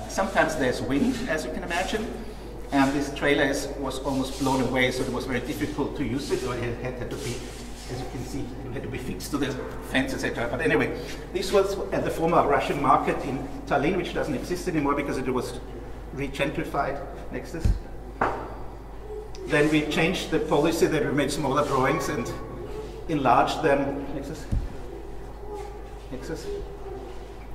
Sometimes there's wind, as you can imagine, and this trailer was almost blown away, so it was very difficult to use it, or it had to be, as you can see, it had to be fixed to the fence, etc. But anyway, this was at the former Russian market in Tallinn, which doesn't exist anymore because it was re-gentrified. Next is. Then we changed the policy that we made smaller drawings and enlarged them. Next is.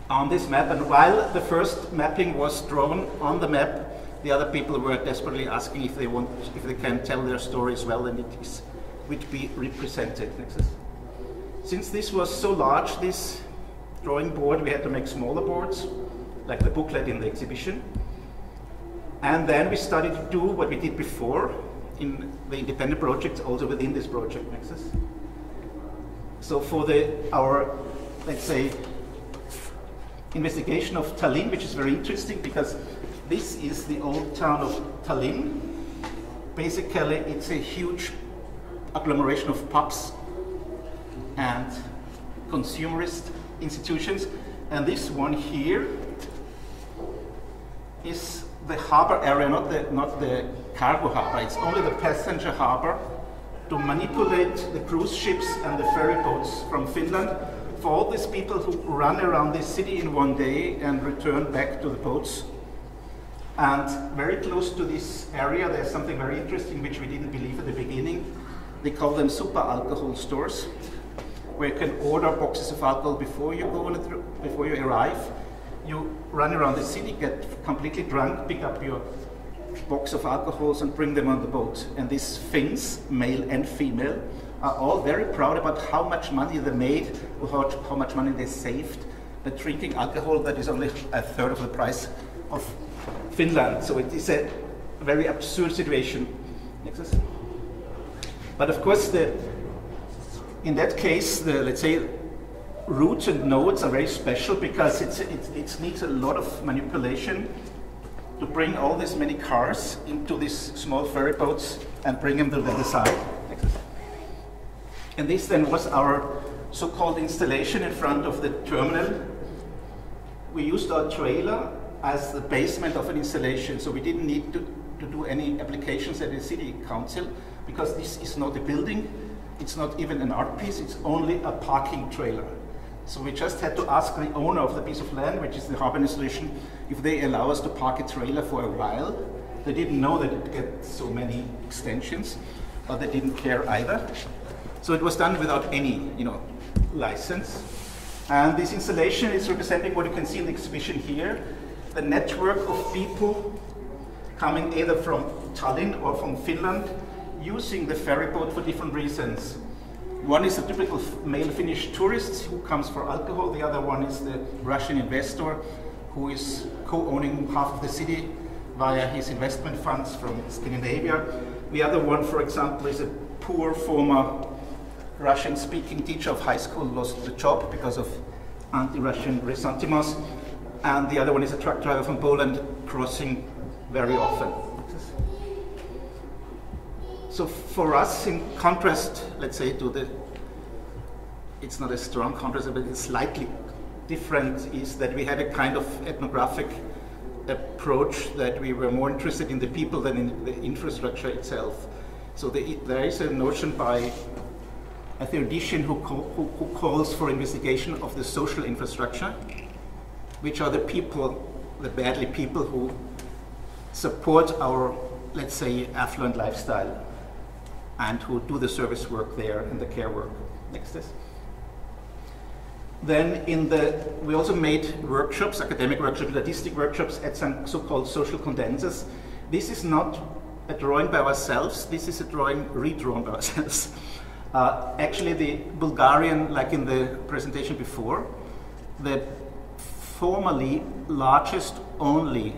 On this map, and while the first mapping was drawn on the map, the other people were desperately asking if they can tell their stories well, and it would be represented. Since this was so large, this drawing board, we had to make smaller boards, like the booklet in the exhibition. And then we started to do what we did before in the independent projects, also within this project. So for our, let's say, investigation of Tallinn, which is very interesting because this is the old town of Tallinn. Basically, it's a huge agglomeration of pubs and consumerist institutions. And this one here is the harbor area, not the cargo harbor. It's only the passenger harbor to manipulate the cruise ships and the ferry boats from Finland for all these people who run around this city in one day and return back to the boats. And very close to this area, there's something very interesting which we didn't believe at the beginning. They call them super alcohol stores, where you can order boxes of alcohol before you arrive. You run around the city, get completely drunk, pick up your box of alcohols and bring them on the boat. And these Finns, male and female, are all very proud about how much money they made, or how much money they saved by drinking alcohol that is only a third of the price of Finland. So it is a very absurd situation. But of course, in that case, let's say, routes and nodes are very special because it needs a lot of manipulation to bring all these many cars into these small ferry boats and bring them to the other side. And this then was our so-called installation in front of the terminal. We used our trailer as the basement of an installation, so we didn't need to do any applications at the city council because this is not a building, it's not even an art piece, it's only a parking trailer. So we just had to ask the owner of the piece of land, which is the harbor installation, if they allow us to park a trailer for a while. They didn't know that it gets so many extensions, but they didn't care either. So it was done without any, license. And this installation is representing what you can see in the exhibition here, the network of people coming either from Tallinn or from Finland, using the ferry boat for different reasons. One is a typical male Finnish tourist who comes for alcohol. The other one is the Russian investor who is co-owning half of the city via his investment funds from Scandinavia. The other one, for example, is a poor former Russian-speaking teacher of high school who lost the job because of anti-Russian ressentiments. And the other one is a truck driver from Poland crossing very often. So for us, in contrast, let's say, to it's not a strong contrast, but it's slightly different, is that we had a kind of ethnographic approach, that we were more interested in the people than in the infrastructure itself. So there is a notion by a theoretician who calls for investigation of the social infrastructure, which are the people, the badly people who support our, let's say, affluent lifestyle, and who do the service work there and the care work. Next is. Then we also made workshops, academic workshops, logistic workshops at some so-called social condensers. This is not a drawing by ourselves. This is a drawing redrawn by ourselves. Actually, the Bulgarian, like in the presentation before, the formerly largest only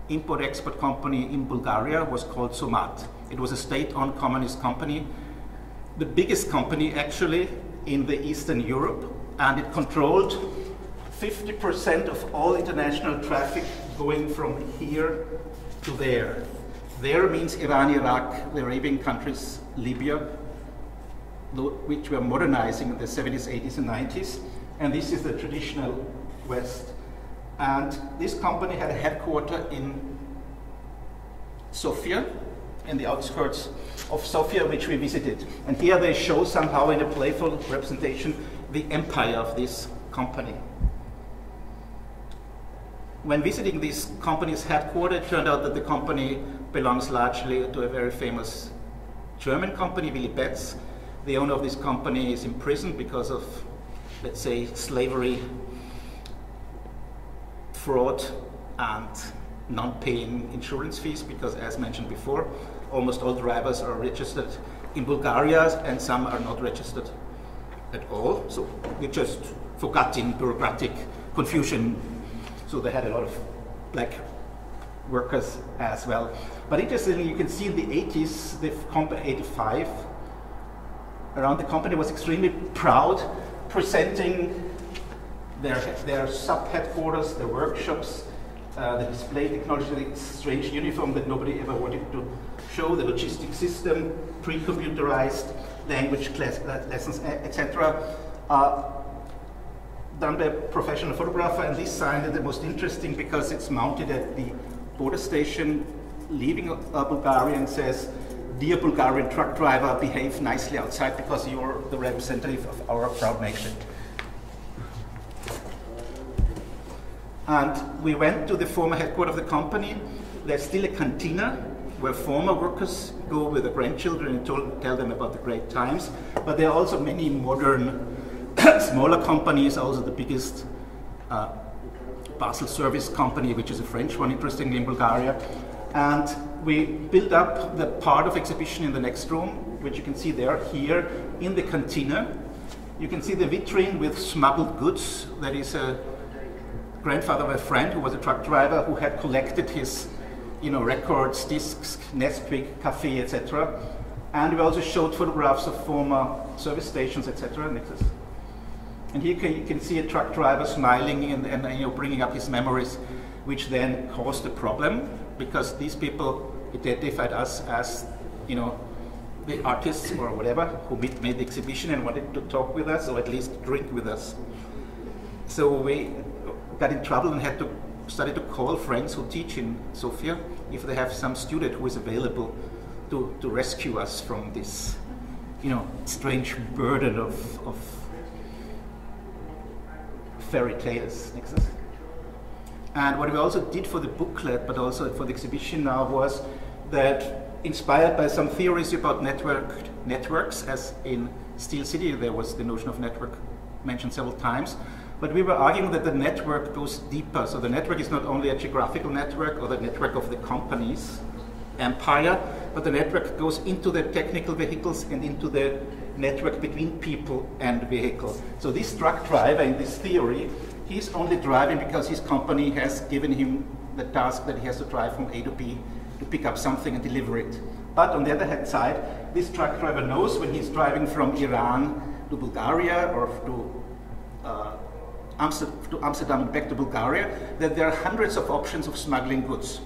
import-export company in Bulgaria was called Somat. It was a state-owned communist company, the biggest company actually in the Eastern Europe, and it controlled 50% of all international traffic going from here to there. There means Iran, Iraq, the Arabian countries, Libya, which were modernizing in the 70s, 80s, and 90s. And this is the traditional West. And this company had a headquarters in Sofia, in the outskirts of Sofia, which we visited. And here they show somehow in a playful representation the empire of this company. When visiting this company's headquarters, it turned out that the company belongs largely to a very famous German company, Willy Betz. The owner of this company is in prison because of, let's say, slavery, fraud, and non-paying insurance fees, because as mentioned before, almost all drivers are registered in Bulgaria and some are not registered at all. So we just forgot in bureaucratic confusion. So they had a lot of black workers as well. But interestingly, you can see in the 80s, the company 85, around the company was extremely proud, presenting their sub-headquarters, their workshops, the display technology, the strange uniform that nobody ever wanted to show, the logistic system, pre-computerized language lessons, etc. Done by a professional photographer, and this sign is the most interesting because it's mounted at the border station leaving Bulgaria and says, "Dear Bulgarian truck driver, behave nicely outside because you're the representative of our proud nation." And we went to the former headquarters of the company. There's still a cantina where former workers go with their grandchildren and tell them about the great times. But there are also many modern, smaller companies, also the biggest parcel service company, which is a French one, interestingly, in Bulgaria. And we built up the part of exhibition in the next room, which you can see there, here in the cantina. You can see the vitrine with smuggled goods. That is a grandfather of a friend who was a truck driver who had collected his, records, discs, Nesquik, Cafe, etc. And we also showed photographs of former service stations, etc. And here you can see a truck driver smiling and bringing up his memories, which then caused a problem because these people identified us as, the artists or whatever who made the exhibition and wanted to talk with us or at least drink with us. So we got in trouble and started to call friends who teach in Sofia if they have some student who is available to rescue us from this, strange burden of fairy tales. And what we also did for the booklet, but also for the exhibition now, was that inspired by some theories about networks, as in Steel City, there was the notion of network mentioned several times. But we were arguing that the network goes deeper. So the network is not only a geographical network or the network of the company's empire, but the network goes into the technical vehicles and into the network between people and vehicle. So this truck driver in this theory, he's only driving because his company has given him the task that he has to drive from A to B to pick up something and deliver it. But on the other hand side, this truck driver knows when he's driving from Iran to Bulgaria or to Amsterdam and back to Bulgaria, that there are hundreds of options of smuggling goods.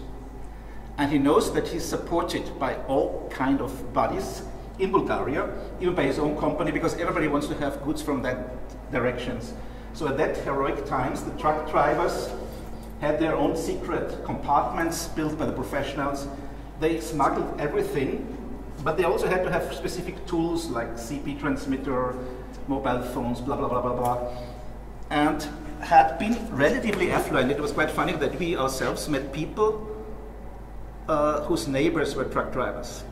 And he knows that he's supported by all kind of bodies in Bulgaria, even by his own company, because everybody wants to have goods from that directions. So at that heroic times, the truck drivers had their own secret compartments built by the professionals. They smuggled everything, but they also had to have specific tools like CP transmitter, mobile phones, blah, blah, blah, blah, blah, and had been relatively affluent. It was quite funny that we ourselves met people whose neighbors were truck drivers.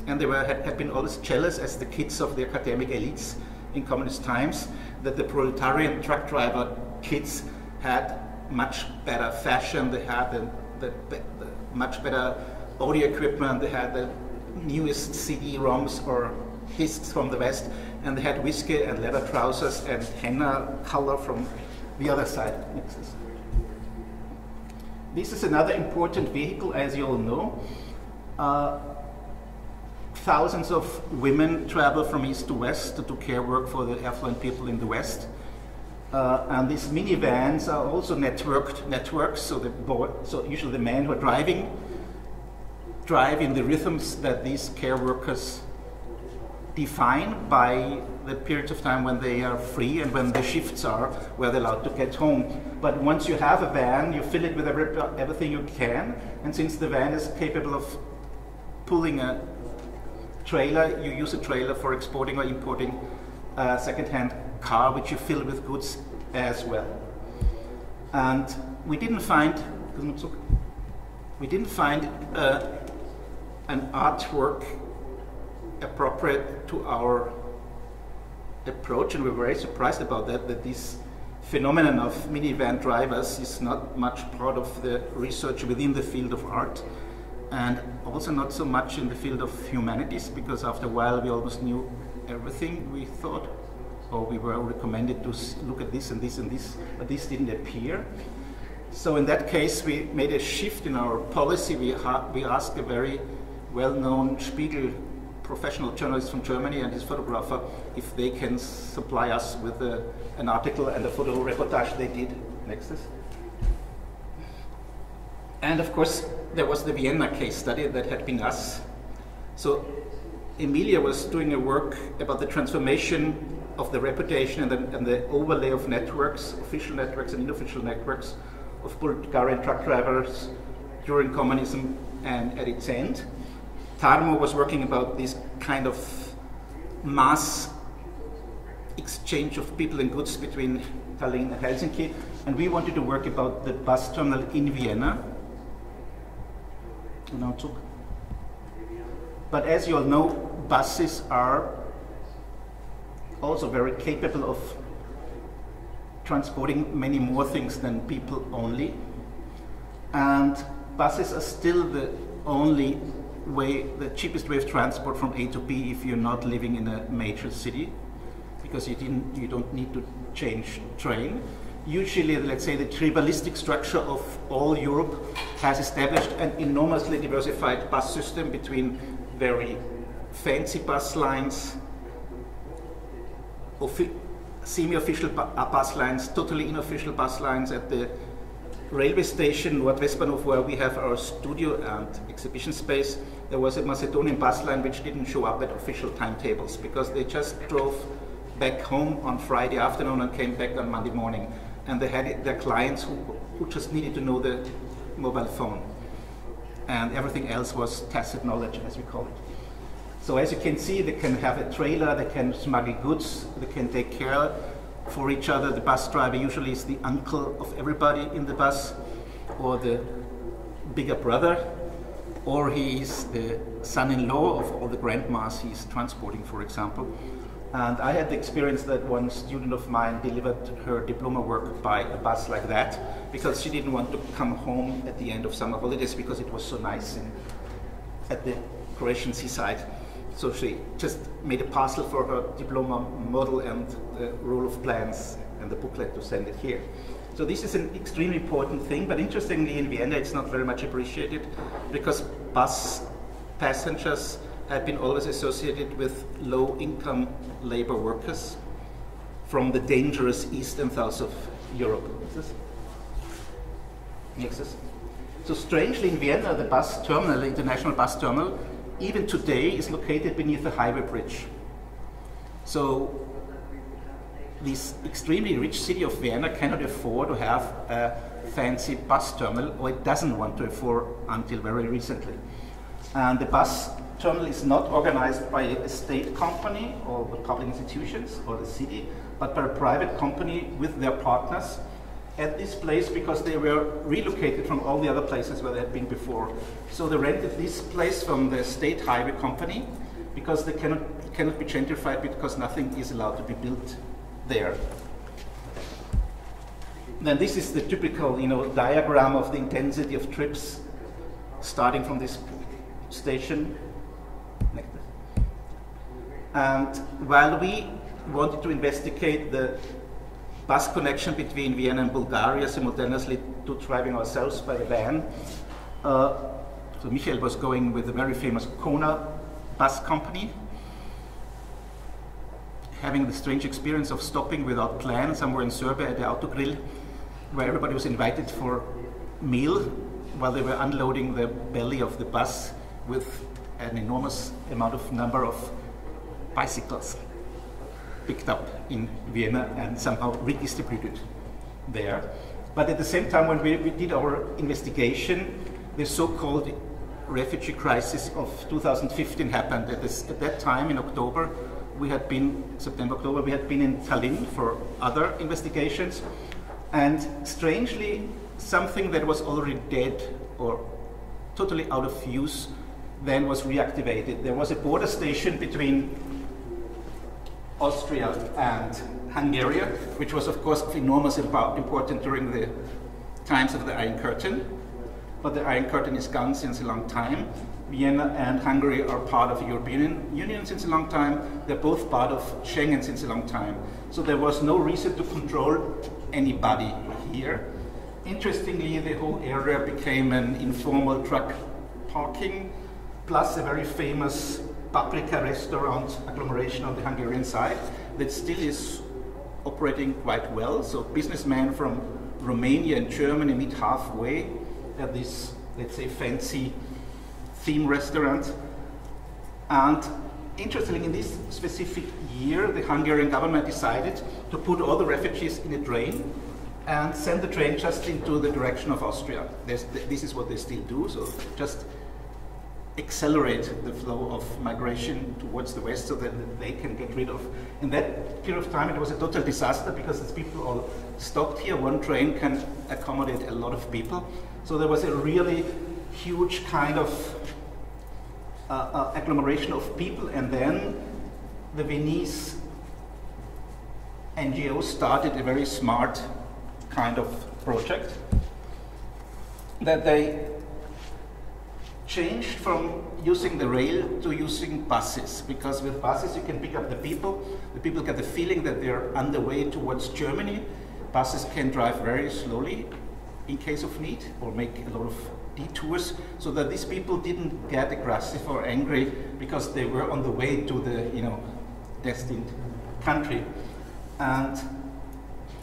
And they had been always jealous as the kids of the academic elites in communist times that the proletarian truck driver kids had much better fashion, they had the much better audio equipment, they had the newest CD-ROMs or discs from the West, and they had whiskey and leather trousers and henna color from the other side. This is another important vehicle, as you all know. Thousands of women travel from east to west to do care work for the affluent people in the West. And these minivans are also networks, so usually the men who are driving drive in the rhythms that these care workers define by the periods of time when they are free and when the shifts are, where they're allowed to get home. But once you have a van, you fill it with everything you can, and since the van is capable of pulling a trailer, you use a trailer for exporting or importing a second-hand car, which you fill with goods as well. And we didn't find an artwork appropriate to our approach, and we were very surprised about that this phenomenon of minivan drivers is not much part of the research within the field of art, and also not so much in the field of humanities, because after a while we almost knew everything, we thought, or we were recommended to look at this and this and this, but this didn't appear. So in that case we made a shift in our policy. We asked a very well-known Spiegel professional journalist from Germany and his photographer if they can supply us with an article and a photo reportage. They did. Next is. And of course there was the Vienna case study that had been us. So Emilia was doing a work about the transformation of the reputation and the overlay of networks, official networks and unofficial networks, of Bulgarian truck drivers during communism and at its end. Tarmo was working about this kind of mass exchange of people and goods between Tallinn and Helsinki, and we wanted to work about the bus terminal in Vienna. But as you all know, buses are also very capable of transporting many more things than people only. And buses are still the only way, the cheapest way of transport from A to B if you're not living in a major city, because you don't need to change train. Usually, let's say, the tribalistic structure of all Europe has established an enormously diversified bus system between very fancy bus lines, semi-official bus lines, totally unofficial bus lines. At the railway station, Nordwestbahnhof, where we have our studio and exhibition space, there was a Macedonian bus line which didn't show up at official timetables because they just drove back home on Friday afternoon and came back on Monday morning. And they had their clients who just needed to know the mobile phone. And everything else was tacit knowledge, as we call it. So as you can see, they can have a trailer, they can smuggle goods, they can take care for each other. The bus driver usually is the uncle of everybody in the bus, or the bigger brother, or he is the son-in-law of all the grandmas he's transporting, for example. And I had the experience that one student of mine delivered her diploma work by a bus like that, because she didn't want to come home at the end of summer holidays because it was so nice at the Croatian seaside. So she just made a parcel for her diploma model and the roll of plans and the booklet to send it here. So this is an extremely important thing, but interestingly in Vienna it's not very much appreciated, because bus passengers have been always associated with low-income labor workers from the dangerous east and south of Europe. So strangely in Vienna, the bus terminal, the international bus terminal, even today is located beneath a highway bridge. So this extremely rich city of Vienna cannot afford to have a fancy bus terminal, or it doesn't want to afford until very recently. And the bus terminal is not organized by a state company or the public institutions or the city, but by a private company with their partners at this place, because they were relocated from all the other places where they had been before. So they rented this place from the state highway company because they cannot be gentrified, because nothing is allowed to be built there. Then this is the typical, diagram of the intensity of trips, starting from this station. And while we wanted to investigate the bus connection between Vienna and Bulgaria simultaneously to driving ourselves by a van, so Michael was going with the very famous Kona bus company, having the strange experience of stopping without plan somewhere in Serbia at the Autogrill, where everybody was invited for meal while they were unloading the belly of the bus with an enormous number of bicycles picked up in Vienna and somehow redistributed there. But at the same time, when we did our investigation, the so-called refugee crisis of 2015 happened. At that time, in October, September, October, we had been in Tallinn for other investigations. And strangely, something that was already dead or totally out of use then was reactivated. There was a border station between Austria and Hungary, which was of course of enormous importance during the times of the Iron Curtain. But the Iron Curtain is gone since a long time. Vienna and Hungary are part of the European Union since a long time. They're both part of Schengen since a long time. So there was no reason to control anybody here. Interestingly, the whole area became an informal truck parking, plus a very famous paprika restaurant agglomeration on the Hungarian side that still is operating quite well. So businessmen from Romania and Germany meet halfway at this, let's say, fancy theme restaurant. And interestingly, in this specific year, the Hungarian government decided to put all the refugees in a train and send the train just into the direction of Austria. This is what they still do, so just accelerate the flow of migration towards the west so that they can get rid of. In that period of time, it was a total disaster because these people all stopped here. One train can accommodate a lot of people. So there was a really huge kind of agglomeration of people, and then the Viennese NGO started a very smart kind of project that they changed from using the rail to using buses, because with buses you can pick up the people get the feeling that they're on the way towards Germany. Buses can drive very slowly in case of need or make a lot of detours, so that these people didn't get aggressive or angry because they were on the way to the destined country. And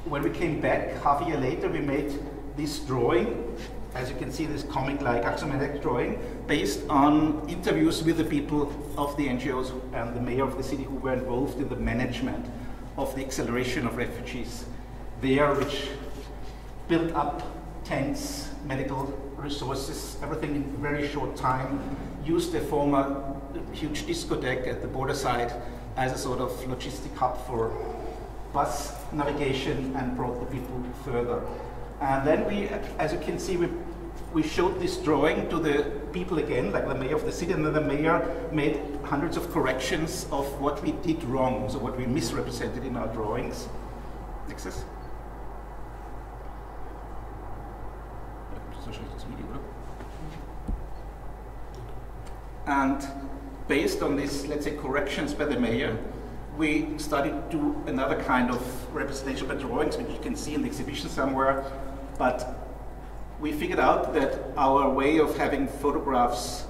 when we came back half a year later, we made this drawing. As you can see, this comic-like axiomatic drawing based on interviews with the people of the NGOs and the mayor of the city who were involved in the management of the acceleration of refugees there, which built up tents, medical resources, everything in a very short time, used a former huge discotheque at the border side as a sort of logistic hub for bus navigation and brought the people further. And then we, as you can see, we showed this drawing to the people again, like the mayor of the city, and then the mayor made hundreds of corrections of what we did wrong, so what we misrepresented in our drawings. Next. And based on this, let's say, corrections by the mayor, we started to do another kind of representation by drawings, which you can see in the exhibition somewhere. But we figured out that our way of having photographs,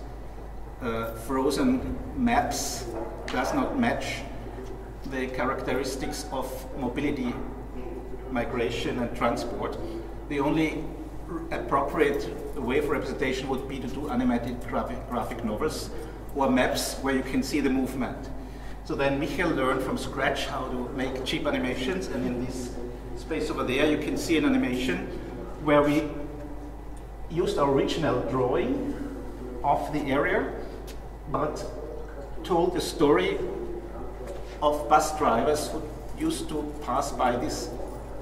frozen maps, does not match the characteristics of mobility, migration, and transport. The only appropriate way for representation would be to do animated graphic novels or maps where you can see the movement. So then Michael learned from scratch how to make cheap animations, and in this space over there you can see an animation where we used our original drawing of the area, but told the story of bus drivers who used to pass by this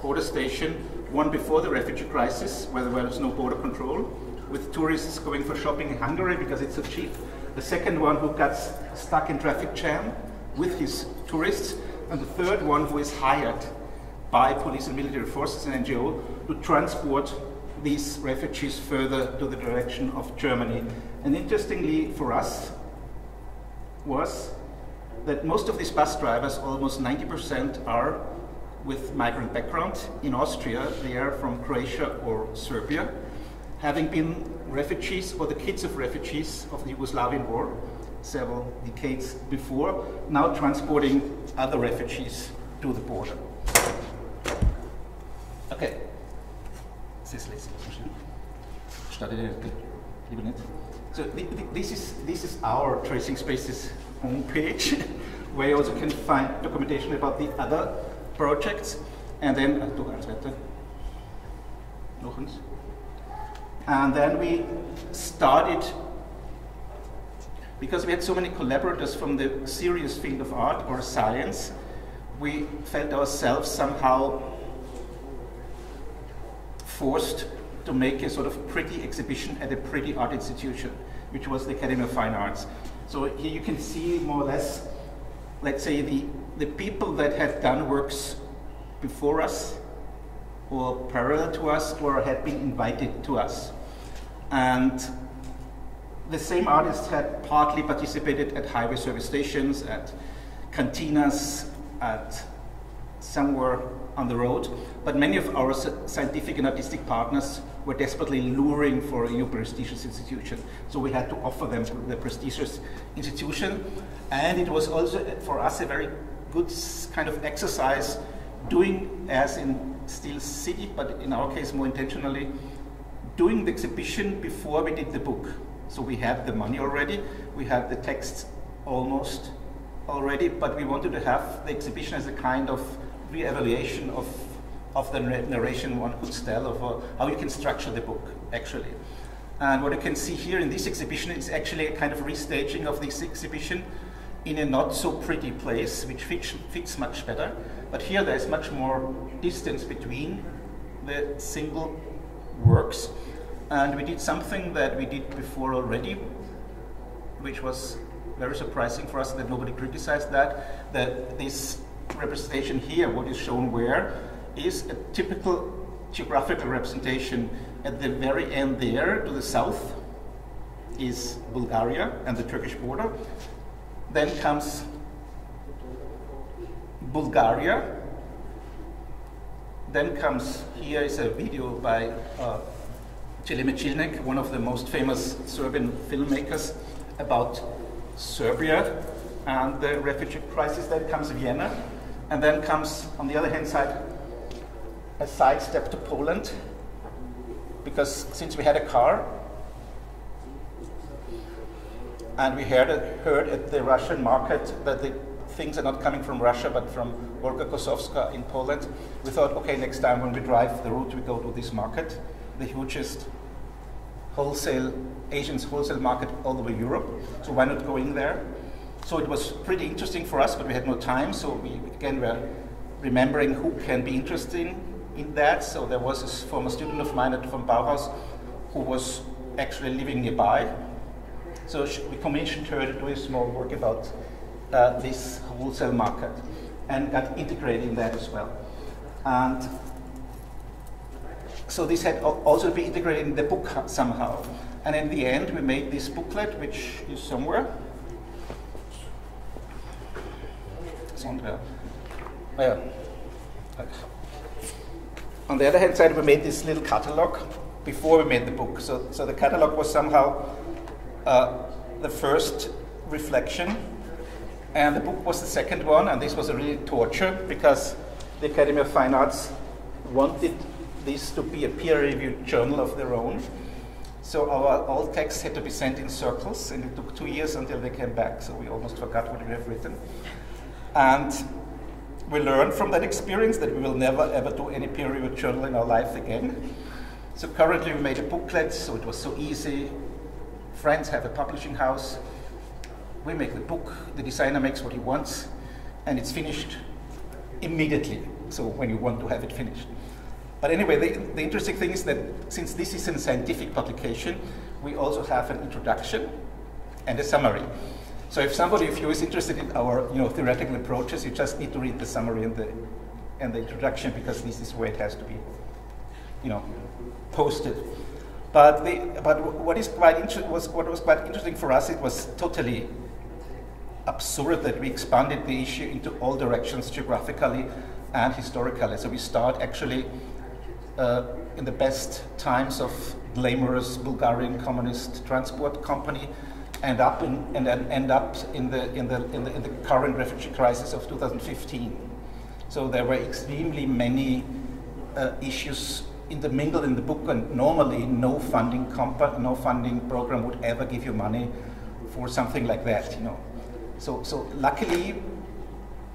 border station, one before the refugee crisis, where there was no border control, with tourists going for shopping in Hungary because it's so cheap. The second one who got stuck in traffic jam with his tourists, and the third one who is hired by police and military forces and NGO to transport these refugees further to the direction of Germany. And interestingly for us was that most of these bus drivers, almost 90%, are with migrant background. In Austria, they are from Croatia or Serbia, having been refugees or the kids of refugees of the Yugoslavian war several decades before, now transporting other refugees to the border. Okay. So this is our Tracing Spaces homepage, where you also can find documentation about the other projects. And then, and then we started, because we had so many collaborators from the serious field of art or science, we felt ourselves somehow forced to make a sort of pretty exhibition at a pretty art institution, which was the Academy of Fine Arts. So here you can see more or less, let's say, the people that had done works before us, or parallel to us, or had been invited to us. And the same artists had partly participated at highway service stations, at cantinas, at somewhere on the road, but many of our scientific and artistic partners were desperately luring for a new prestigious institution. So we had to offer them the prestigious institution. And it was also for us a very good kind of exercise, doing as in Steel City, but in our case more intentionally, doing the exhibition before we did the book. So we had the money already, we had the texts almost already, but we wanted to have the exhibition as a kind of re-evaluation of the narration one could tell, of how you can structure the book, actually. And what you can see here in this exhibition is actually a kind of restaging of this exhibition in a not so pretty place, which fits much better. But here there's much more distance between the single works. And we did something that we did before already, which was very surprising for us that nobody criticized that this representation here, what is shown where, is a typical geographical representation. At the very end there, to the south, is Bulgaria and the Turkish border. Then comes Bulgaria. Then comes, here is a video by Jelime Čilnek, one of the most famous Serbian filmmakers, about Serbia and the refugee crisis. Then comes Vienna, and then comes, on the other hand side, a sidestep to Poland, because since we had a car, and we heard at the Russian market that the things are not coming from Russia, but from Olga Kosowska in Poland, we thought, okay, next time when we drive the route, we go to this market, the hugest Asian wholesale market all over Europe. So why not go in there? So it was pretty interesting for us, but we had no time. So we again were remembering who can be interested in that. So there was a former student of mine from Bauhaus who was actually living nearby. So we commissioned her to do a small work about this wholesale market and got integrated in that as well. And so this had also been integrated in the book somehow. And in the end, we made this booklet, which is somewhere. On the other hand side, we made this little catalog before we made the book. So the catalog was somehow the first reflection, and the book was the second one, and this was a really torture, because the Academy of Fine Arts wanted this to be a peer-reviewed journal of their own. So all texts had to be sent in circles, and it took 2 years until they came back, so we almost forgot what we have written. And we learned from that experience that we will never ever do any peer-reviewed journal in our life again. So currently we made a booklet, so it was so easy. Friends have a publishing house. We make the book, the designer makes what he wants, and it's finished immediately, so when you want to have it finished. But anyway, the interesting thing is that since this is a scientific publication, we also have an introduction and a summary. So if you is interested in our theoretical approaches, you just need to read the summary and the introduction, because this is where it has to be posted. But what was quite interesting for us, it was totally absurd that we expanded the issue into all directions geographically and historically. So we start actually in the best times of glamorous Bulgarian communist transport company, and then end up in the current refugee crisis of 2015. So there were extremely many issues intermingled in the book, and normally no funding program would ever give you money for something like that, you know. So luckily,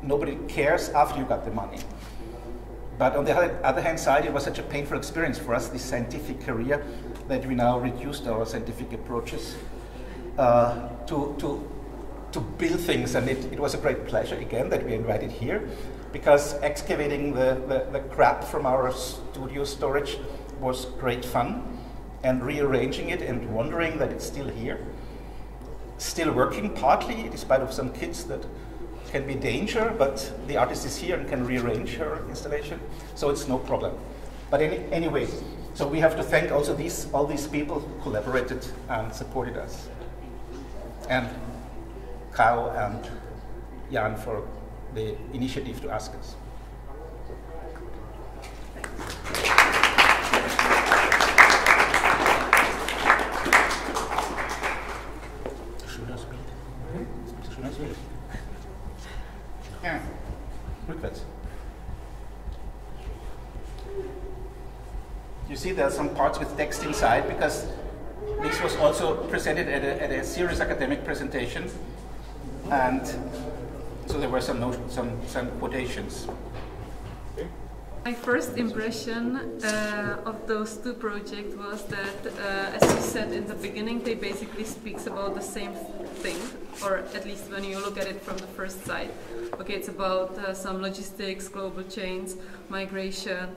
nobody cares after you got the money. But on the other hand side, it was such a painful experience for us, this scientific career, that we now reduced our scientific approaches to build things. And it was a great pleasure, again, that we invited here, because excavating the crap from our studio storage was great fun, and rearranging it and wondering that it's still here, still working partly, despite of some kids that can be danger, but the artist is here and can rearrange her installation, so it's no problem. But anyway, so we have to thank also all these people who collaborated and supported us, and Kao and Jan for the initiative to ask us. Ja, rückwärts. You see there are some parts with text inside, because this was also presented at a serious academic presentation, and so there were some quotations. My first impression of those two projects was that, as you said in the beginning, they basically speaks about the same thing, or at least when you look at it from the first side. Okay, it's about some logistics, global chains, migration,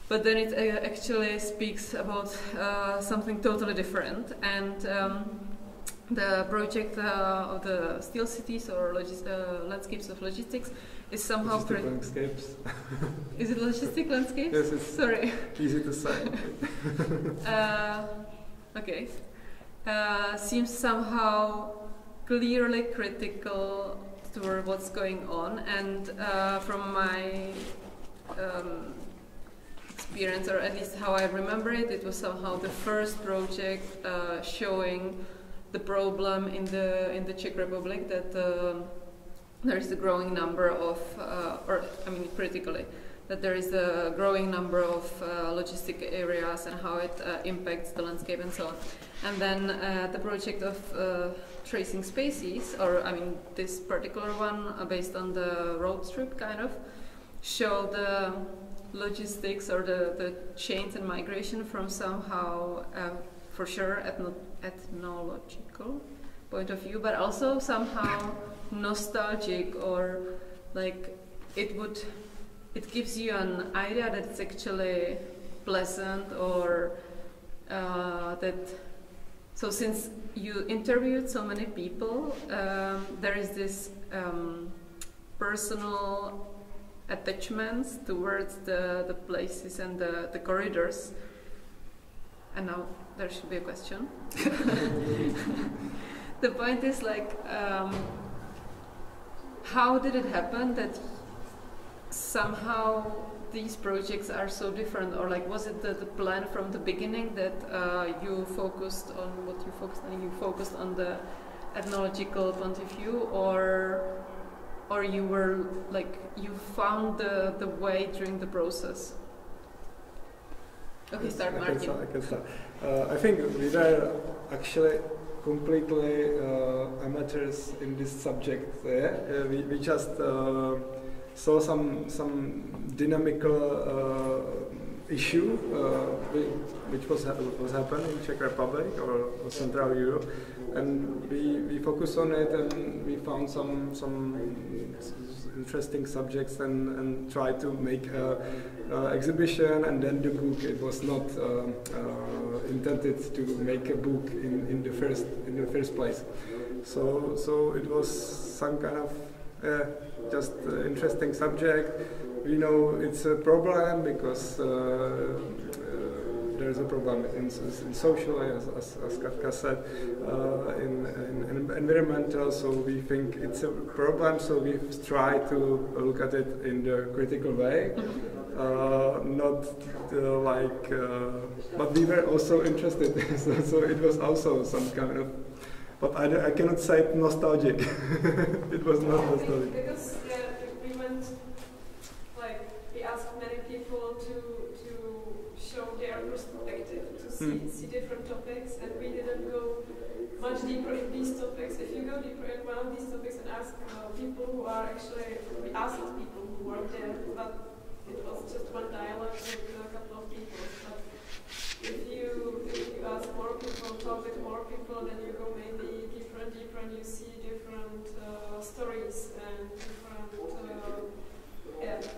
but then it actually speaks about something totally different. And the project of the steel cities or landscapes of logistics is somehow logistic landscapes. Is it logistic landscapes? Yes, it's sorry. Easy to say. Okay. Seems somehow clearly critical toward what's going on, and from my experience, or at least how I remember it, it was somehow the first project showing the problem in the Czech Republic, that there is a growing number of, critically, that there is a growing number of logistic areas and how it impacts the landscape and so on. And then the project of tracing species, or this particular one based on the road trip kind of, show the logistics or the chains and migration from somehow, for sure, ethnological point of view, but also somehow nostalgic, or like it gives you an idea that it's actually pleasant, or that. So since you interviewed so many people, there is this personal attachments towards the places and the corridors. And now there should be a question. The point is, like, how did it happen that somehow these projects are so different? Or like, was it the plan from the beginning that you focused on what you focused on? You focused on the ethnological point of view, or you were like, you found the way during the process? Okay, start, Martin. I can start. I think we were actually completely amateurs in this subject. We just saw some dynamical issue which was happening in Czech Republic or Central Europe, and we focused on it, and we found some interesting subjects and tried to make an exhibition and then the book. It was not intended to make a book in the first place. So it was some kind of just interesting subject. We know it's a problem because there's a problem in social, as Katka said, in environmental. So we think it's a problem. So we try to look at it in the critical way, but we were also interested. so it was also some kind of. But I cannot say it nostalgic. It was not nostalgic. Because we went, we asked many people to show their perspective, to see different topics, and we didn't go much deeper in these topics. If you go deeper in one of these topics and ask people who are actually, we asked people who work there, but it was just one dialogue with a couple of people. But if you ask more people, talk with more people, then you go maybe deeper and you see different stories and different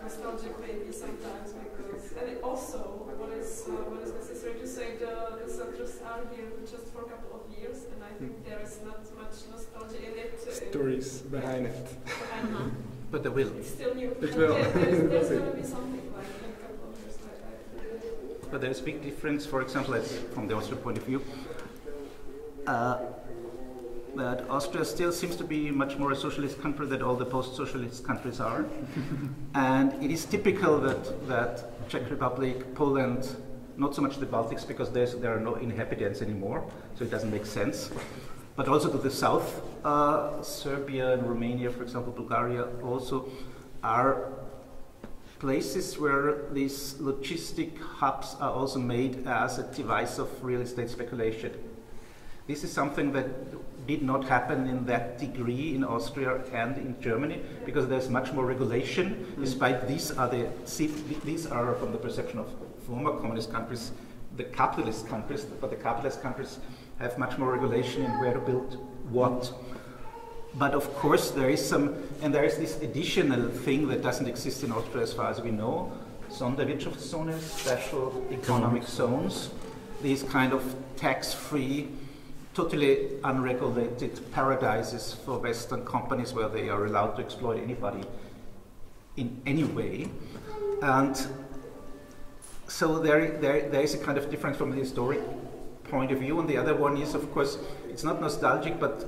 nostalgic maybe sometimes, because and it also what is necessary to say, the centers are here just for a couple of years, and I think there is not much nostalgia in it. Stories behind it. But there will. It's still new. It will. There's going to be something like in a couple of years. But there's a big difference, for example, from the Austrian point of view, that Austria still seems to be much more a socialist country than all the post-socialist countries are. And it is typical that Czech Republic, Poland, not so much the Baltics, because there are no inhabitants anymore, so it doesn't make sense. But also to the south, Serbia and Romania, for example, Bulgaria also are places where these logistic hubs are also made as a device of real estate speculation. This is something that did not happen in that degree in Austria and in Germany, because there's much more regulation, despite these are from the perception of former communist countries, the capitalist countries, but the capitalist countries have much more regulation in where to build what. But of course there is this additional thing that doesn't exist in Austria as far as we know, Sonderwirtschaftszonen, special economic zones, these kind of tax-free, totally unregulated paradises for Western companies where they are allowed to exploit anybody in any way. And so there is a kind of difference from the historic point of view. And the other one is, of course, it's not nostalgic, but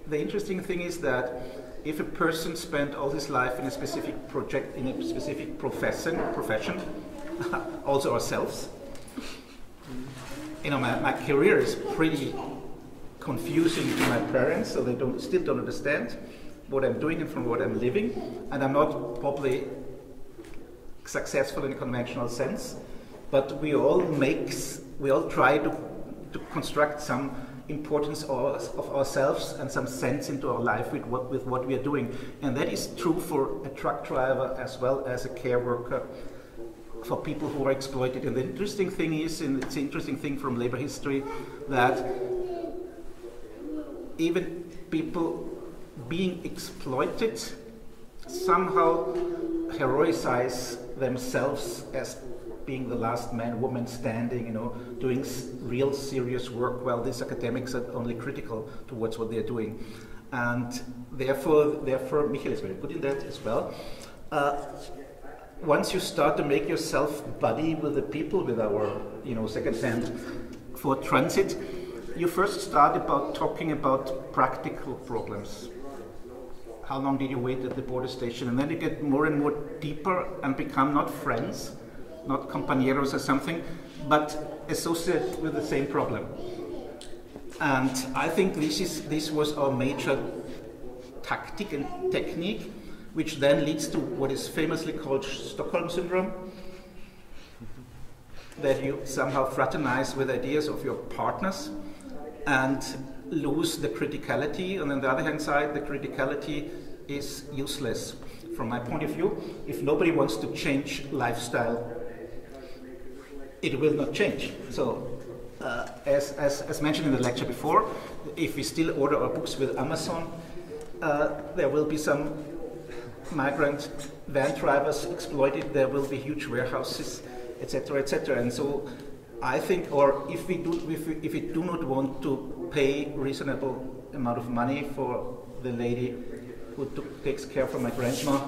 the interesting thing is that if a person spent all his life in a specific project, in a specific profession, also ourselves, you know, my career is pretty confusing to my parents, so they still don't understand what I'm doing and from what I'm living, and I'm not probably successful in a conventional sense, but we all try to construct some importance of ourselves and some sense into our life with what we are doing, and that is true for a truck driver as well as a care worker, for people who are exploited. And the interesting thing is, and it's an interesting thing from labor history, that even people being exploited somehow heroicize themselves as being the last man, woman standing, you know, doing real serious work, while these academics are only critical towards what they're doing. And therefore, Michael is very good in that as well. Once you start to make yourself buddy with the people, with our, second-hand for transit, you first start talking about practical problems. How long did you wait at the border station? And then you get more and more deeper and become not friends, not compañeros or something, but associate with the same problem. And I think this was our major tactic and technique, which then leads to what is famously called Stockholm syndrome, that you somehow fraternize with ideas of your partners and lose the criticality. And on the other hand side, the criticality is useless. From my point of view, if nobody wants to change lifestyle, it will not change. So, as mentioned in the lecture before, if we still order our books with Amazon, there will be some migrant van drivers exploited, there will be huge warehouses, etc., etc. And so I think, or if we do not want to pay reasonable amount of money for the lady who takes care of my grandma,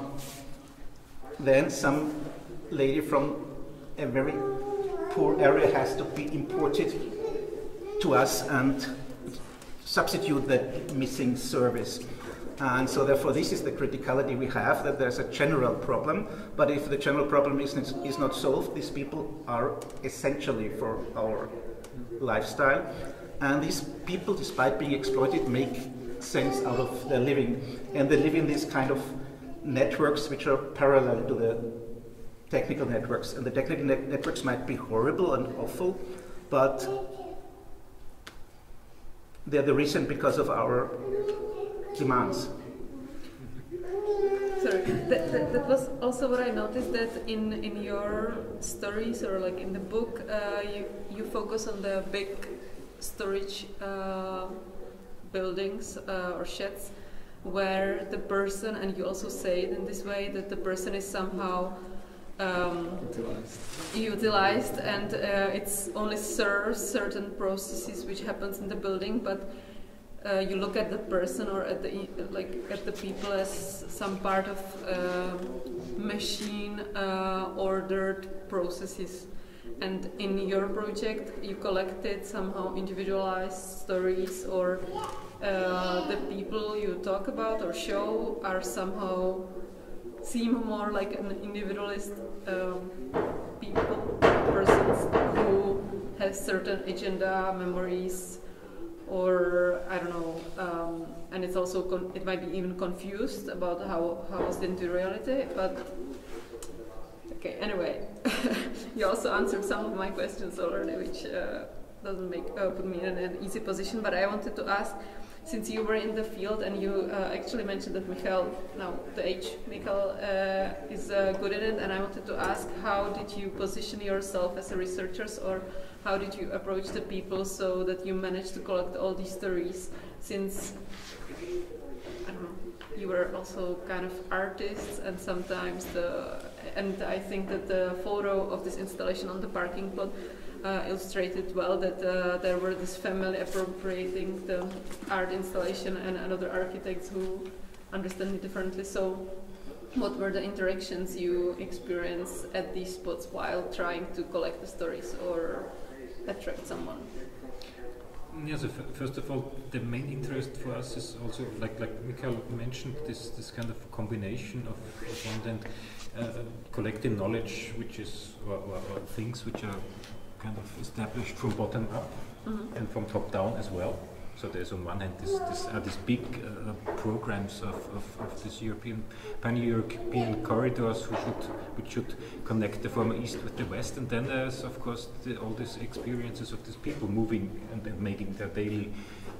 then some lady from a very poor area has to be imported to us and substitute that missing service. And so therefore this is the criticality we have, that there's a general problem, but if the general problem is not solved, these people are essentially for our lifestyle. And these people, despite being exploited, make sense out of their living. And they live in these kind of networks which are parallel to the technical networks. And the technical networks might be horrible and awful, but they're the reason because of our demands. Sorry, that was also what I noticed, that in your stories, or like in the book, you focus on the big storage buildings or sheds, where the person, and you also say it in this way, that the person is somehow utilized, and it's only serves certain processes which happens in the building, but you look at the person or at the people as some part of machine ordered processes. And in your project, you collected somehow individualized stories, or the people you talk about or show are somehow seem more like an individualist persons who has certain agenda, memories, or I don't know, and it's also it might be even confused about how it's into reality. But okay, anyway, you also answered some of my questions already, which doesn't put me in an easy position. But I wanted to ask, since you were in the field and you actually mentioned that Michael, now the age Michael is good at it, and I wanted to ask, how did you position yourself as a researcher, or how did you approach the people so that you managed to collect all these stories, since, I don't know, you were also kind of artists, and sometimes and I think that the photo of this installation on the parking lot illustrated well that there were this family appropriating the art installation and other architects who understand it differently. So what were the interactions you experienced at these spots while trying to collect the stories or attract someone? Yeah, so first of all, the main interest for us is also, like Michael mentioned, this kind of combination of one hand collecting knowledge, which is or things which are kind of established from bottom up and from top down as well. So there's on one hand these big programs of this pan-European corridors which should connect the former East with the West, and then there's of course all these experiences of these people moving and making their daily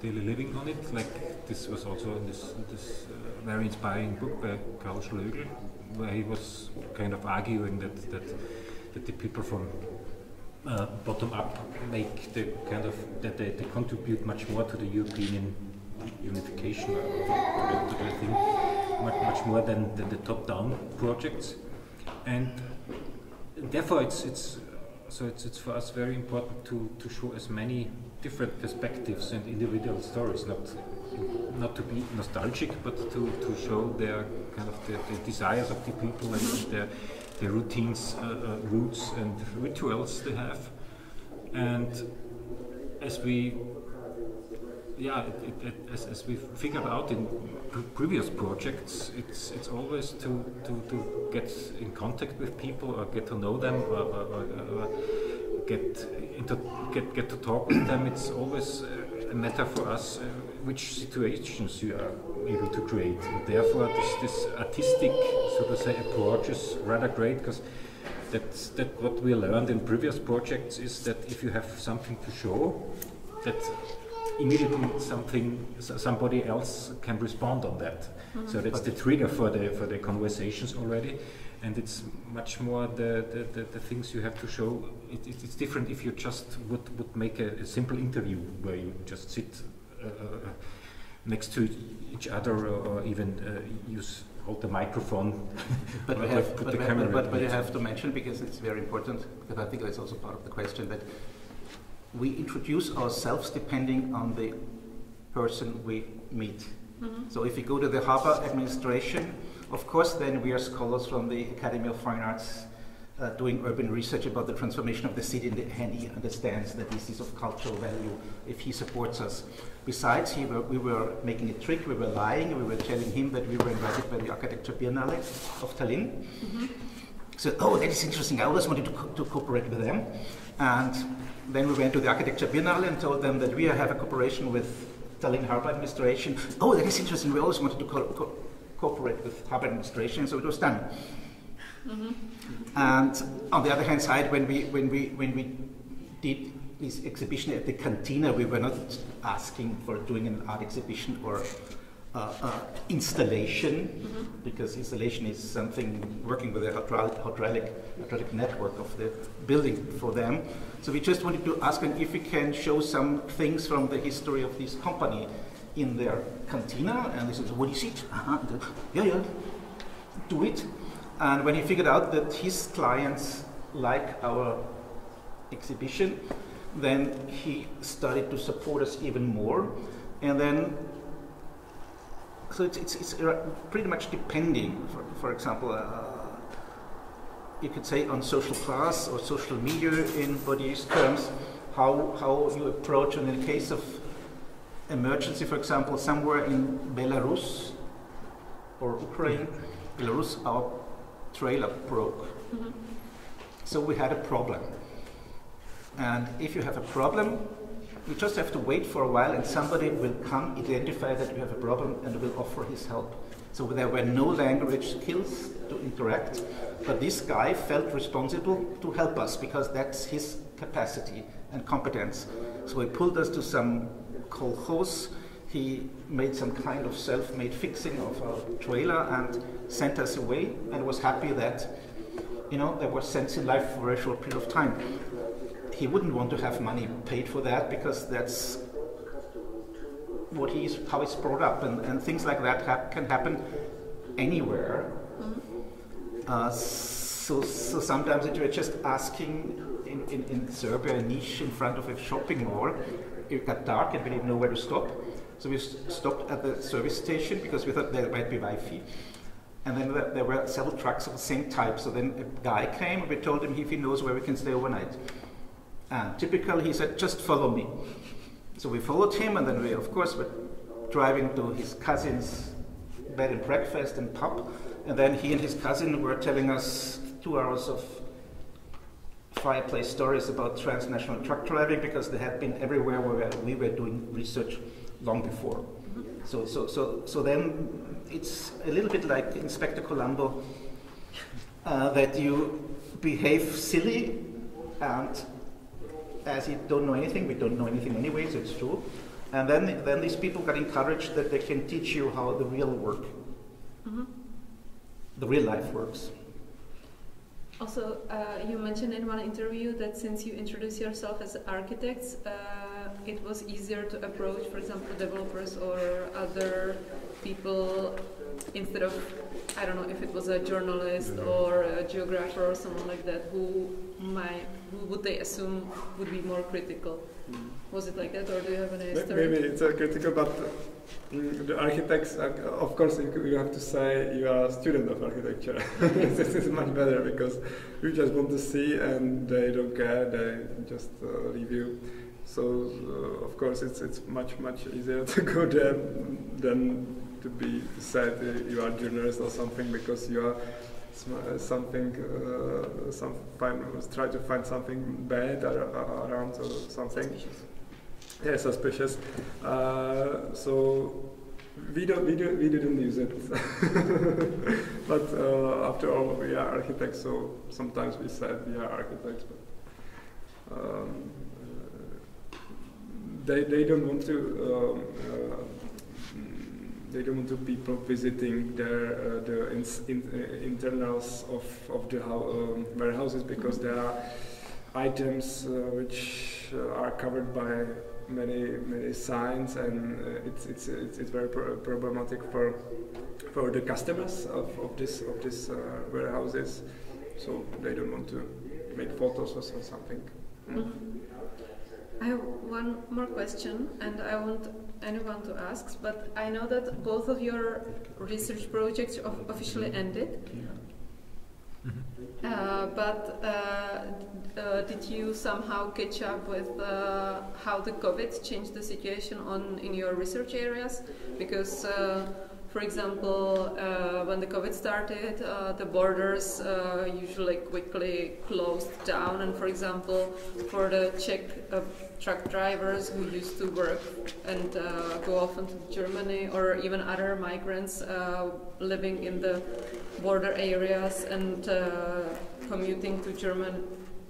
living on it. Like this was also in this very inspiring book by Karl Schlögl, where he was kind of arguing that the people from bottom up make the kind of that they contribute much more to the European unification to the thing, much more than the top down projects, and therefore it's for us very important to show as many different perspectives and individual stories, not to be nostalgic, but to show their kind of the desires of the people and the routines, roots and rituals they have. And as we figured out in previous projects, it's always to get in contact with people or get to know them or get to talk with them. It's always a matter for us which situations you are able to create, and therefore this artistic, so to say, approach is rather great, because that's what we learned in previous projects is that if you have something to show, that immediately somebody else can respond on that. So that's the trigger for the conversations already, and it's much more the things you have to show. It's different if you just would make a simple interview where you just sit next to each other, or even hold the microphone. But you have to mention, because it's very important, because I think that's also part of the question, that we introduce ourselves depending on the person we meet. So if we go to the harbor administration, of course then we are scholars from the Academy of Fine Arts doing urban research about the transformation of the city, and he understands that this is of cultural value if he supports us. Besides, we were making a trick, we were lying, we were telling him that we were invited by the Architecture Biennale of Tallinn. So, oh, that is interesting, I always wanted to cooperate with them. And then we went to the Architecture Biennale and told them that we have a cooperation with Tallinn Harbour Administration. Oh, that is interesting, we always wanted to cooperate with Harbour Administration, so it was done. And on the other hand side, when we did this exhibition at the Cantina, we were not asking for doing an art exhibition or installation, because installation is something working with a hydraulic network of the building for them. So we just wanted to ask them if we can show some things from the history of this company in their Cantina, and they said, what is it? Yeah, do it. And when he figured out that his clients like our exhibition, then he started to support us even more. And then, so it's pretty much depending, for example, you could say on social class or social media in Bourdieu's terms, how you approach, and in the case of emergency, for example, somewhere in Belarus or Ukraine, Belarus, our trailer broke. So we had a problem. And if you have a problem, you just have to wait for a while and somebody will come, identify that you have a problem and will offer his help. So there were no language skills to interact, but this guy felt responsible to help us because that's his capacity and competence. So he pulled us to some kolkhoz. He made some kind of self-made fixing of our trailer and sent us away, and was happy that, there was sense in life for a short period of time. He wouldn't want to have money paid for that because that's how he's brought up, and things like that can happen anywhere. So sometimes it was just asking in Serbia, a niche in front of a shopping mall. It got dark and we didn't know where to stop. So we stopped at the service station because we thought there might be Wi-Fi. And then there were several trucks of the same type. So then a guy came and we told him if he knows where we can stay overnight. And typically he said, just follow me. So we followed him, and then we, of course, were driving to his cousin's bed and breakfast and pub. And then he and his cousin were telling us 2 hours of fireplace stories about transnational truck driving, because they had been everywhere where we were doing research long before. So then it's a little bit like Inspector Columbo, that you behave silly, and as you don't know anything, we don't know anything anyway, so it's true. And then these people got encouraged that they can teach you how the real life works. Also, you mentioned in one interview that since you introduce yourself as architects, it was easier to approach, for example, developers or other people instead of, I don't know if it was a journalist or a geographer or someone like that, who would they assume would be more critical? Was it like that, or do you have any story? Maybe it's critical, but the architects, of course, you have to say you are a student of architecture. This is much better because you just want to see and they don't care, they just leave you. So, of course, it's much easier to go there than to be said you are a journalist or something, because you are try to find something bad around or something. Suspicious. Yeah, suspicious. So we didn't use it. But after all, we are architects, so sometimes we said we are architects, but they don't want to. They don't want to people visiting the internals of the warehouses, because there are items which are covered by many signs, and it's very problematic for the customers of this warehouses. So they don't want to make photos or something. I have one more question, and I want anyone to ask, but I know that both of your research projects officially ended. But did you somehow catch up with how the COVID changed the situation in your research areas? Because, for example, when the COVID started, the borders usually quickly closed down. And for example, for the Czech truck drivers who used to work and go often to Germany, or even other migrants living in the border areas and commuting to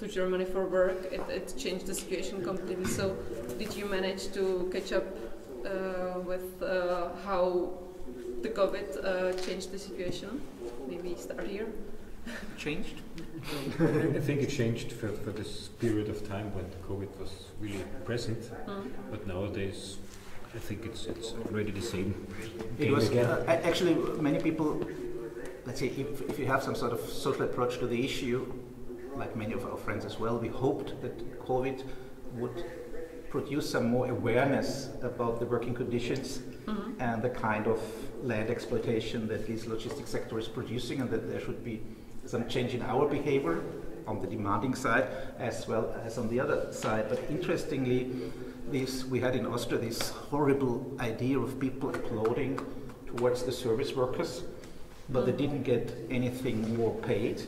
Germany for work, it changed the situation completely. So, did you manage to catch up with how the COVID changed the situation? Maybe start here. Changed? I think it changed for this period of time when COVID was really present, but nowadays I think it's already the same. It was actually many people. Let's say if you have some sort of social approach to the issue, like many of our friends as well, we hoped that COVID would produce some more awareness about the working conditions and the kind of land exploitation that this logistics sector is producing, and that there should be some change in our behavior on the demanding side as well as on the other side. But interestingly, we had in Austria this horrible idea of people applauding towards the service workers, but they didn't get anything more paid.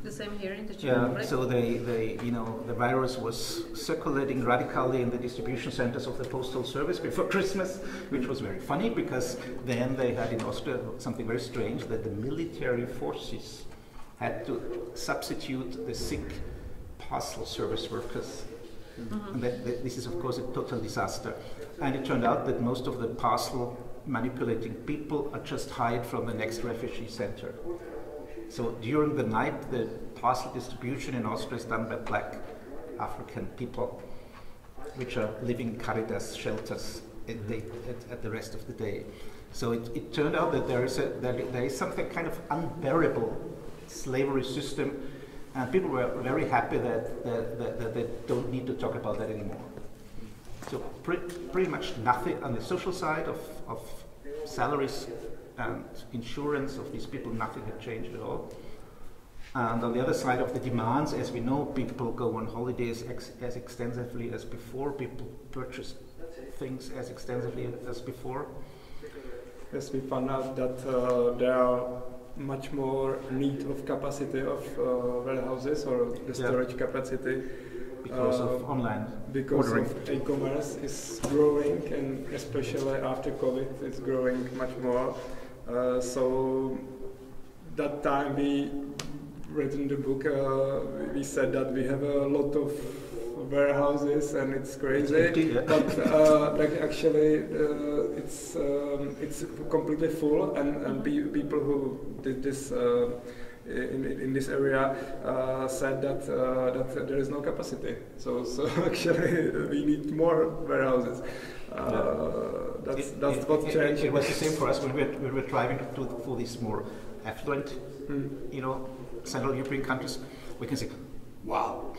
The same here in the Czech Republic. So the virus was circulating radically in the distribution centers of the postal service before Christmas, which was very funny, because then they had in Austria something very strange, that the military forces had to substitute the sick parcel service workers. And this is of course a total disaster. And it turned out that most of the parcel manipulating people are just hired from the next refugee center. So during the night, the parcel distribution in Austria is done by black African people, which are living in Caritas shelters at the rest of the day. So it turned out that there is something kind of unbearable slavery system, and people were very happy that they don't need to talk about that anymore. So pretty much nothing on the social side of salaries and insurance of these people, nothing had changed at all. And on the other side of the demands, as we know, people go on holidays as extensively as before, people purchase things as extensively as before. Yes, we found out that there are much more need of capacity of warehouses or the storage capacity. Because of online because ordering. Of e-commerce is growing, and especially after COVID it's growing much more. So that time we read in the book, we said that we have a lot of warehouses and it's crazy, but actually it's completely full, and people who did this in this area said that there is no capacity. So actually we need more warehouses. That's what changed. It was the same for us when we were driving for these more affluent, Central European countries. We can say, wow.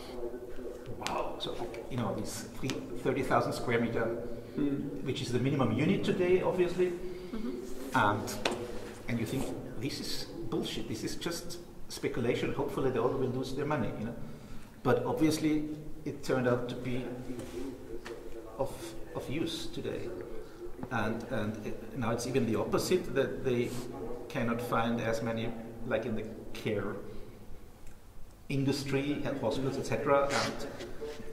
So these 30,000 square meter, which is the minimum unit today, obviously, and you think this is bullshit. This is just speculation. Hopefully they all will lose their money, But obviously it turned out to be of use today, and now it's even the opposite, that they cannot find as many, like in the care industry and hospitals, etc.,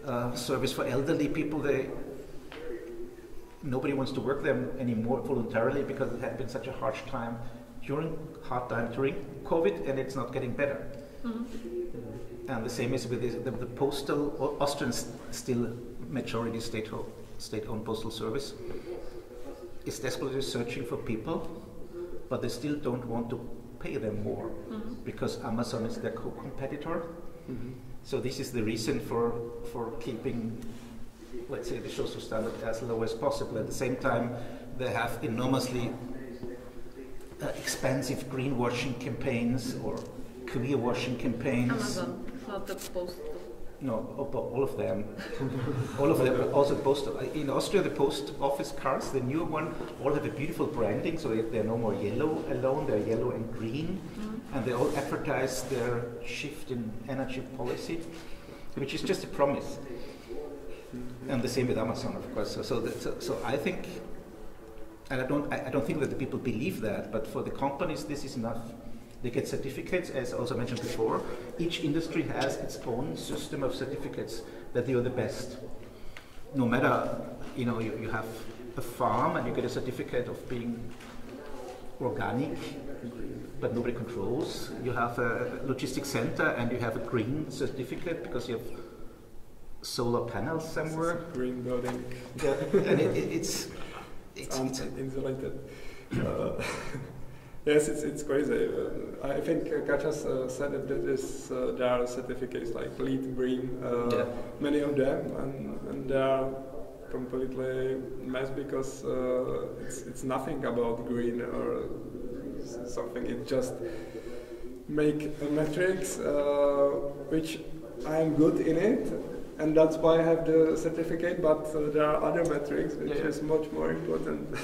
and service for elderly people. Nobody wants to work there anymore voluntarily, because it had been such a hard time during COVID, and it's not getting better. And the same is with the postal. Austrians still majority state-owned postal service is desperately searching for people, but they still don't want to pay them more, because Amazon is their co-competitor. So this is the reason for keeping, let's say, the social standard as low as possible. At the same time, they have enormously expensive greenwashing campaigns or career washing campaigns. Amazon, not the post. No, all of them. All of them, also post. In Austria, the post office cards, the newer one, all have a beautiful branding, so they're no more yellow alone, they're yellow and green. and they all advertise their shift in energy policy, which is just a promise. And the same with Amazon, of course. So I think, and I don't think that the people believe that, but for the companies this is enough. They get certificates, as also mentioned before. Each industry has its own system of certificates that they are the best. No matter, you have a farm and you get a certificate of being organic, but nobody controls. You have a logistic center and you have a green certificate because you have solar panels somewhere. Green building. Yeah, and it's insulated. Yes, it's crazy. I think Katja said that there are certificates like LEED, green, many of them, and they are completely mess because it's nothing about green or something. It just make a metrics which I am good in it, and that's why I have the certificate. But there are other metrics which is much more important.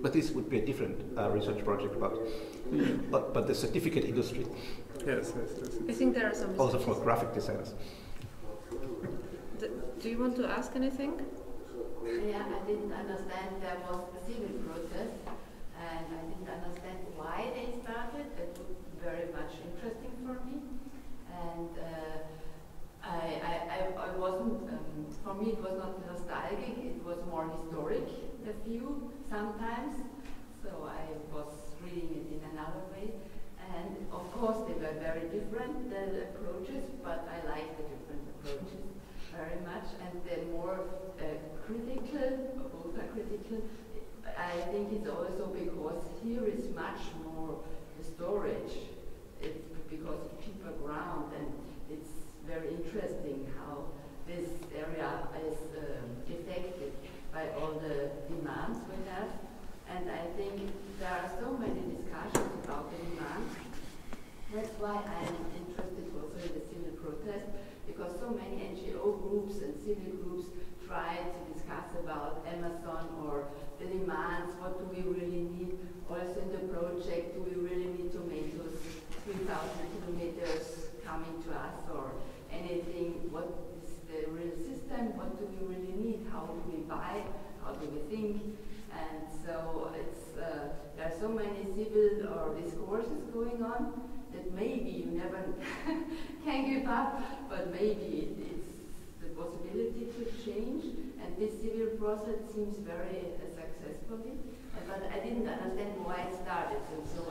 But this would be a different research project but the certificate industry. Yes. I think there are some also for graphic designers. Do you want to ask anything? Yeah, I didn't understand there was a civil protest, and I didn't understand why they started. That was very much interesting for me, and I wasn't. For me, it was not nostalgic. It was more historic. The view sometimes. So I was reading it in another way, and of course they were very different the approaches, but I like the different approaches very much, and they're more critical, both are critical. I think it's also because here is much more the storage. It's because it's cheaper ground, and it's very interesting how this area is affected by all the demands we have. And I think there are so many discussions about the demands. That's why I'm interested also in the civil protest, because so many NGO groups and civil groups try to discuss about Amazon or the demands, what do we really need. Also in the project, do we really need tomatoes 3,000 kilometers coming to us or anything? What is the real system? What do we really need? How do we buy? How do we think? And so it's, there are so many civil or discourses going on that maybe you never can give up, but maybe it's the possibility to change, and this civil process seems very successfully, but I didn't understand why it started, and so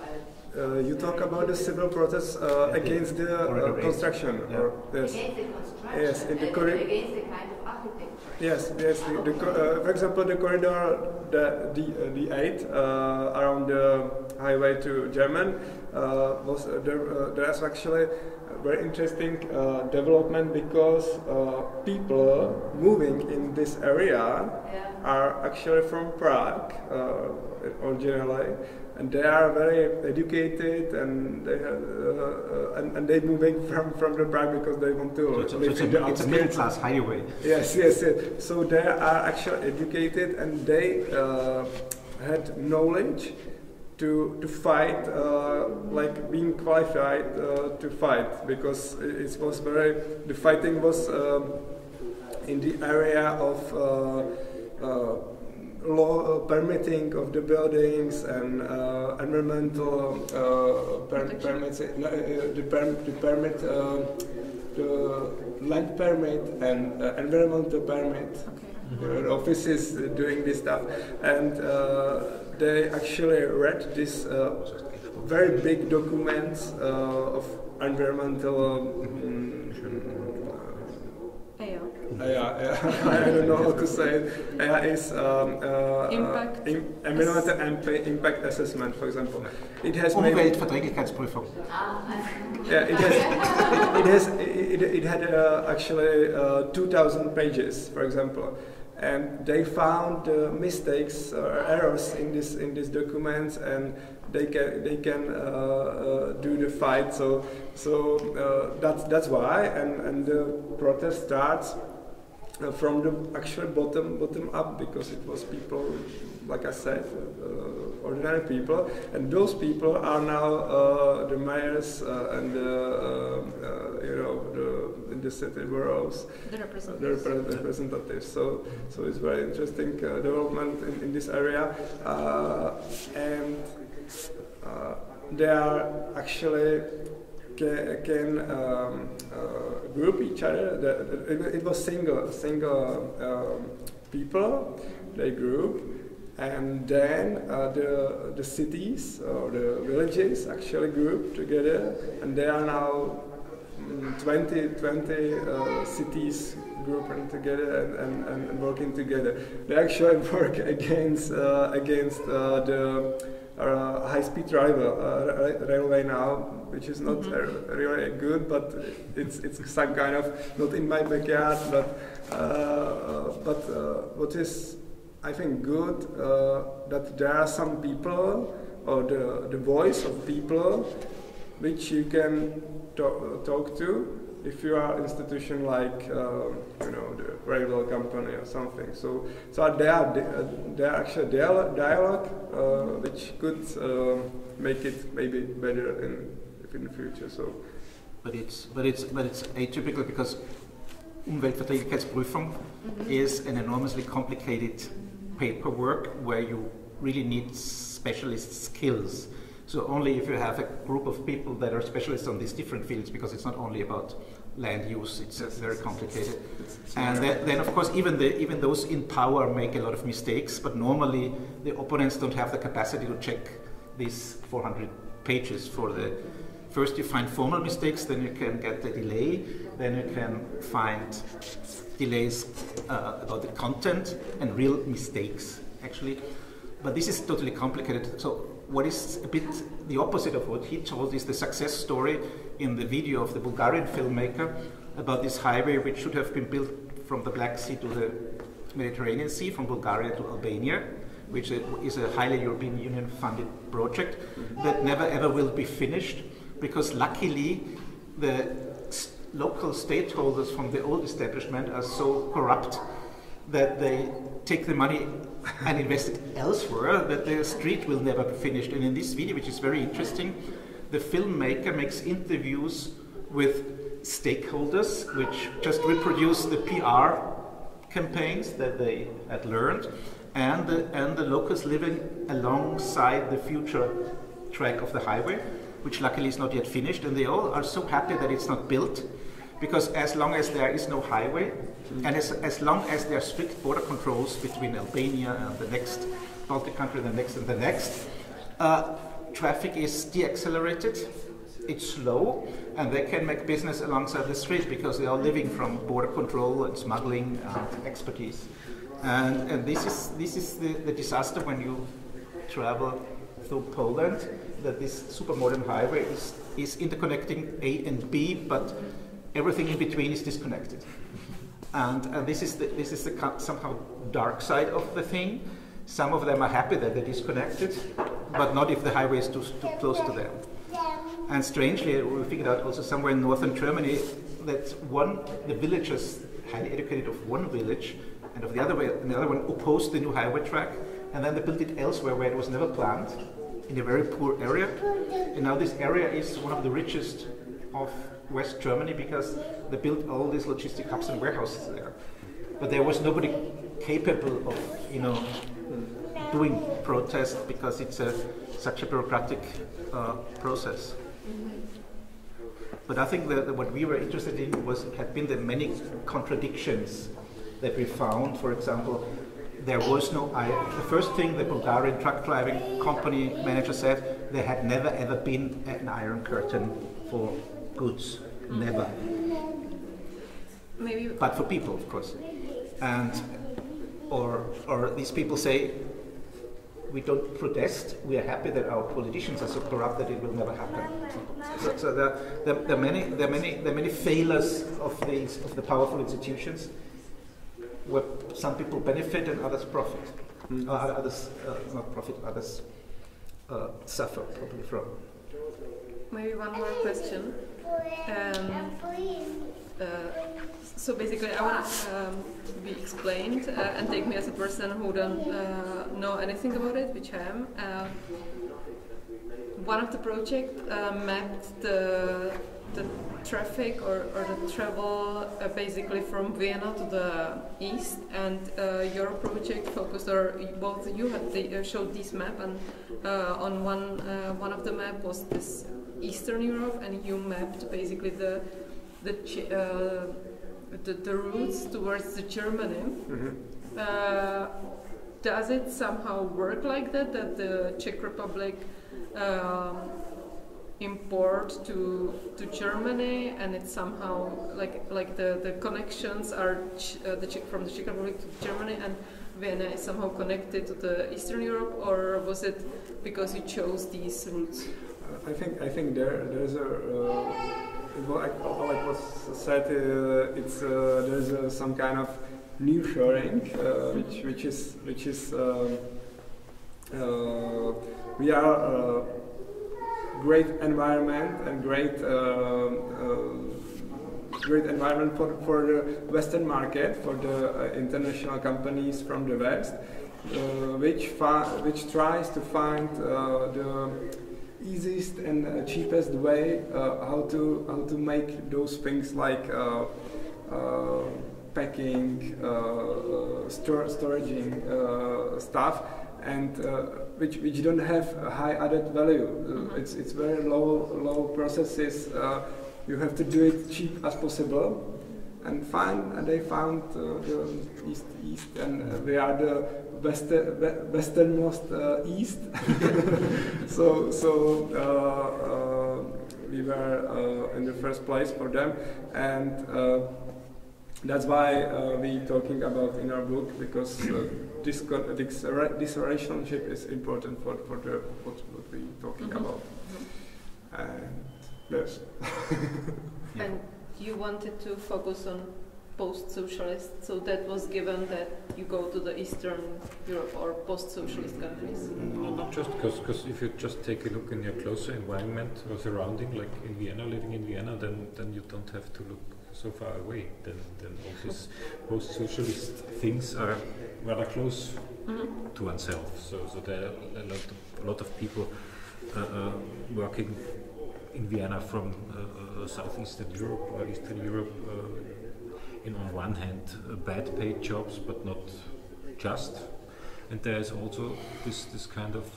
you talk about the civil protest against the construction? Yeah. Or, yes. Against the construction, yes, in the against the kind of architecture. Yes. For example, the corridor, the 8 around the highway to German was there's actually a very interesting development because people moving in this area are actually from Prague originally. And they are very educated, and they have, and they moving from the Prague because they want to live in the outskirts. It's a middle class highway. Yes. So they are actually educated, and they had knowledge to fight, like being qualified to fight, because it was the fighting was in the area of law permitting of the buildings and environmental permits, the land permit and environmental permit. Okay. Offices doing this stuff, and they actually read this very big documents of environmental. I don't know how to say it. Is environmental impact assessment, for example. It has Umweltverträglichkeitsprüfung. It had actually 2,000 pages, for example, and they found mistakes or errors in these documents, and they can do the fight. So that's why, and the protest starts from the actual bottom up, because it was people like I said, ordinary people, and those people are now the mayors and in the city boroughs, the representatives. So it's very interesting development in this area, and they are actually can group each other. It was single people they group, and then the cities or the villages actually group together, and they are now 20 cities grouping together and working together. They actually work against the high-speed railway now, which is not really good, but it's some kind of, not in my backyard, but what is, I think, good, that there are some people, or the voice of people, which you can talk to if you are an institution like the railway company or something. So there are actually dialogue which could make it maybe better in the future. So, but it's atypical because Umweltverträglichkeitsprüfung is an enormously complicated paperwork where you really need specialist skills. So only if you have a group of people that are specialists on these different fields, because it's not only about land use, it's very complicated. And then of course even those in power make a lot of mistakes, but normally the opponents don't have the capacity to check these 400 pages for the... First you find formal mistakes, then you can get the delay, then you can find delays about the content and real mistakes actually. But this is totally complicated. So what is a bit the opposite of what he told is the success story in the video of the Bulgarian filmmaker about this highway which should have been built from the Black Sea to the Mediterranean Sea, from Bulgaria to Albania, which is a highly European Union funded project that never ever will be finished, because luckily the local stakeholders from the old establishment are so corrupt that they take the money and invest it elsewhere, that the street will never be finished. And in this video, which is very interesting, the filmmaker makes interviews with stakeholders which just reproduce the PR campaigns that they had learned, and the locals living alongside the future track of the highway, which luckily is not yet finished, and they all are so happy that it's not built, because as long as there is no highway, and as long as there are strict border controls between Albania and the next Baltic country, the next and the next, traffic is de-accelerated, it's slow, and they can make business alongside the street because they are living from border control and smuggling and expertise. And this is the disaster when you travel through Poland, that this super modern highway is interconnecting A and B, but everything in between is disconnected. And this is the somehow dark side of the thing. Some of them are happy that they're disconnected, but not if the highway is too close to them. And strangely, we figured out also somewhere in northern Germany that the villagers, highly educated of one village, and of the other one opposed the new highway track, and then they built it elsewhere where it was never planned, in a very poor area. And now this area is one of the richest of West Germany because they built all these logistic hubs and warehouses there. But there was nobody capable of, doing protest because it's such a bureaucratic process. But I think that what we were interested in had been the many contradictions that we found. For example, there was no the first thing the Bulgarian truck driving company manager said, there had never ever been an iron curtain for goods, never. Maybe. But for people, of course. And or these people say, we don't protest, we are happy that our politicians are so corrupt that it will never happen. So there are many failures of the powerful institutions where some people benefit and others profit. Others not profit, others suffer probably from. Maybe one more question. So basically, I want to be explained and take me as a person who don't know anything about it, which I am. One of the projects mapped the traffic or the travel basically from Vienna to the east, and your project focused, or both you had showed this map, and on one of the map was this Eastern Europe, and you mapped basically the routes towards the Germany. Mm-hmm. Does it somehow work like that the Czech Republic import to Germany, and it's somehow like the connections are from the Czech Republic to Germany, and Vienna is somehow connected to the Eastern Europe, or was it because you chose these routes? I think there's a like was said, there's some kind of nearshoring, which is we are great environment and great environment for the Western market, for the international companies from the West, which tries to find the easiest and cheapest way how to make those things like packing, storaging stuff, and which don't have a high added value. It's very low processes. You have to do it cheap as possible, and they found the east, and we are the westernmost east. so we were in the first place for them, and that's why we talking about in our book, because this relationship is important for the what we talking about. And yes. And you wanted to focus on post-socialist, so that was given that you go to the Eastern Europe or post-socialist countries? No, not just because if you just take a look in your closer environment or surrounding, like in Vienna, living in Vienna, then you don't have to look so far away. Then all these post-socialist things are rather close to oneself. So there are a lot of people working in Vienna from southeastern Europe or Eastern Europe. On one hand, bad paid jobs, but not just. And there is also this kind of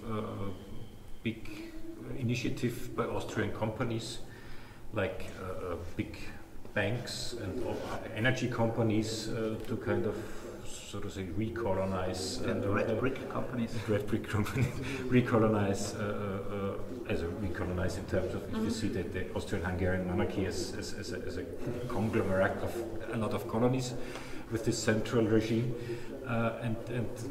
big initiative by Austrian companies, like big banks and energy companies, to kind of, so to say, recolonize. And red brick companies. Recolonize, as a recolonize in terms of, if you see that the Austrian-Hungarian monarchy as a conglomerate of a lot of colonies with this central regime, and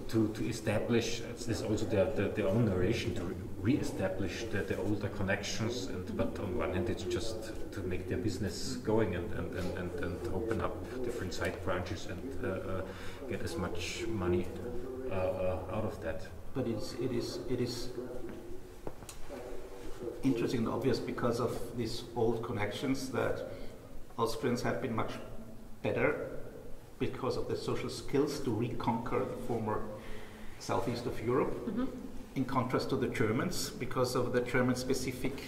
to establish, it's also their own narration, to re-establish the older connections, but on one hand it's just to make their business going and open up different side branches and get as much money out of that. But it is interesting and obvious because of these old connections that Austrians have been much better because of their social skills to reconquer the former southeast of Europe, in contrast to the Germans, because of the German-specific,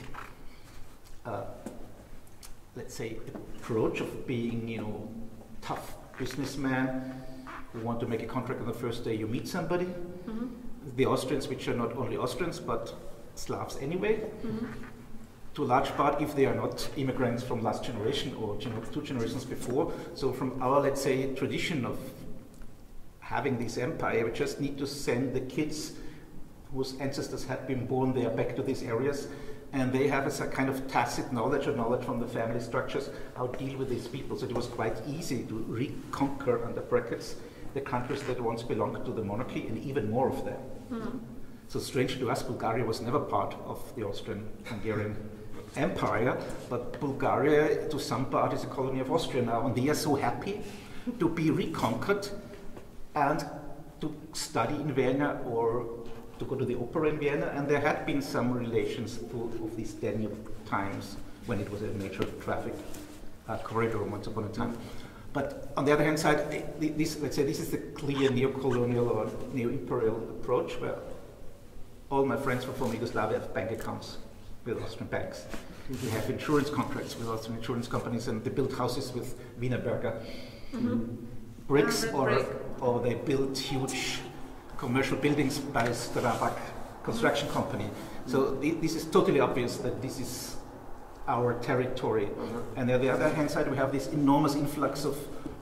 let's say, approach of being, tough businessman who want to make a contract on the first day you meet somebody. The Austrians, which are not only Austrians but Slavs anyway, to a large part, if they are not immigrants from last generation or 2 generations before. So from our, let's say, tradition of having this empire, we just need to send the kids whose ancestors had been born there back to these areas, and they have a kind of tacit knowledge or knowledge from the family structures how to deal with these people. So it was quite easy to reconquer, under brackets, the countries that once belonged to the monarchy, and even more of them. So strange to us, Bulgaria was never part of the Austrian-Hungarian Empire, but Bulgaria to some part is a colony of Austria now, and they are so happy to be reconquered and to study in Vienna or to go to the opera in Vienna. And there had been some relations of these Danube times when it was a major traffic corridor once upon a time. But on the other hand side, let's say this is the clear neo-colonial or neo-imperial approach, where all my friends from former Yugoslavia have bank accounts with Austrian banks. We have insurance contracts with Austrian insurance companies, and they build houses with Wienerberger bricks, or they build huge commercial buildings by Strabag construction company. So this is totally obvious that this is our territory. And on the other hand side, we have this enormous influx of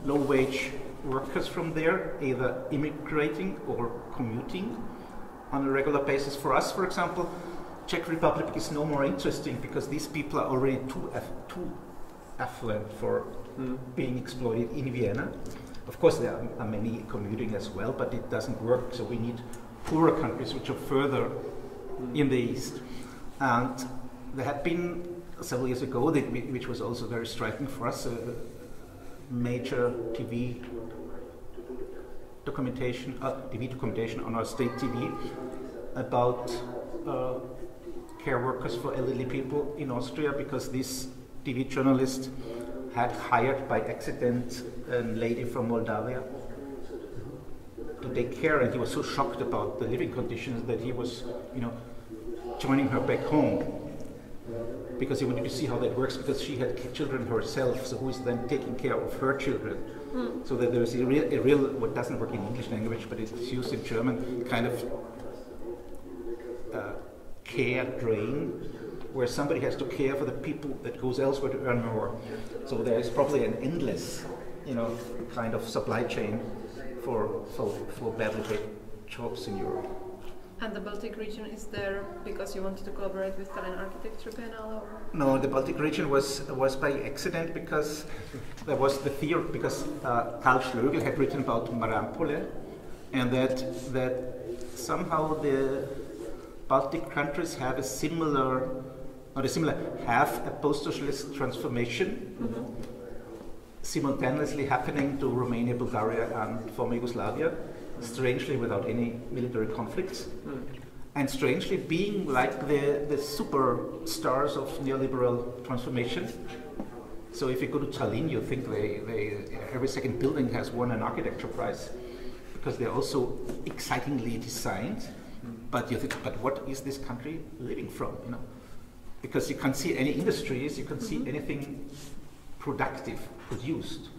low-wage workers from there, either immigrating or commuting on a regular basis. For us, for example, Czech Republic is no more interesting because these people are already too affluent for being exploited in Vienna. Of course, there are many commuting as well, but it doesn't work. So we need poorer countries which are further in the east. And there had been several years ago, which was also very striking for us, a major TV documentation on our state TV about care workers for elderly people in Austria, because this TV journalist had hired by accident a lady from Moldavia to take care, and he was so shocked about the living conditions that he was, joining her back home, because he wanted to see how that works, because she had children herself, so who is then taking care of her children? So that there is a real, what doesn't work in English language, but it's used in German, kind of care drain, where somebody has to care for the people that goes elsewhere to earn more. So there is probably an endless, kind of supply chain for badly paid jobs in Europe. And the Baltic region is there because you wanted to collaborate with Tallinn Architecture Biennale? Or? No, the Baltic region was by accident, because there was the theory, because Karl Schlögl had written about Marampole, and that somehow the Baltic countries have a similar, have a post-socialist transformation simultaneously happening to Romania, Bulgaria, and former Yugoslavia, strangely without any military conflicts, and strangely being like the superstars of neoliberal transformation. So if you go to Tallinn, you think every second building has won an architecture prize, because they're also excitingly designed. But you think, but what is this country living from? Because you can't see any industries, you can't see anything productive produced.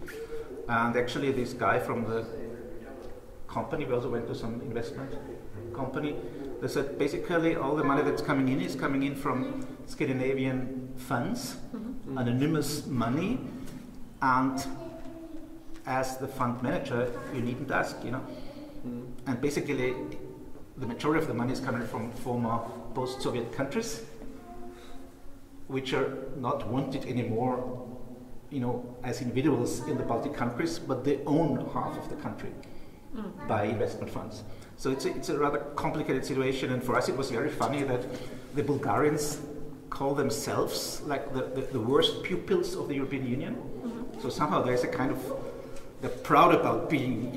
And actually, this guy from the company, we also went to some investment company, they said basically all the money that's coming in is coming in from Scandinavian funds, anonymous money, and as the fund manager, you needn't ask, And basically, the majority of the money is coming from former post-Soviet countries, which are not wanted anymore, as individuals in the Baltic countries, but they own half of the country by investment funds. So it's a rather complicated situation, and for us it was very funny that the Bulgarians call themselves like the worst pupils of the European Union. So somehow there's a kind of, they're proud about being,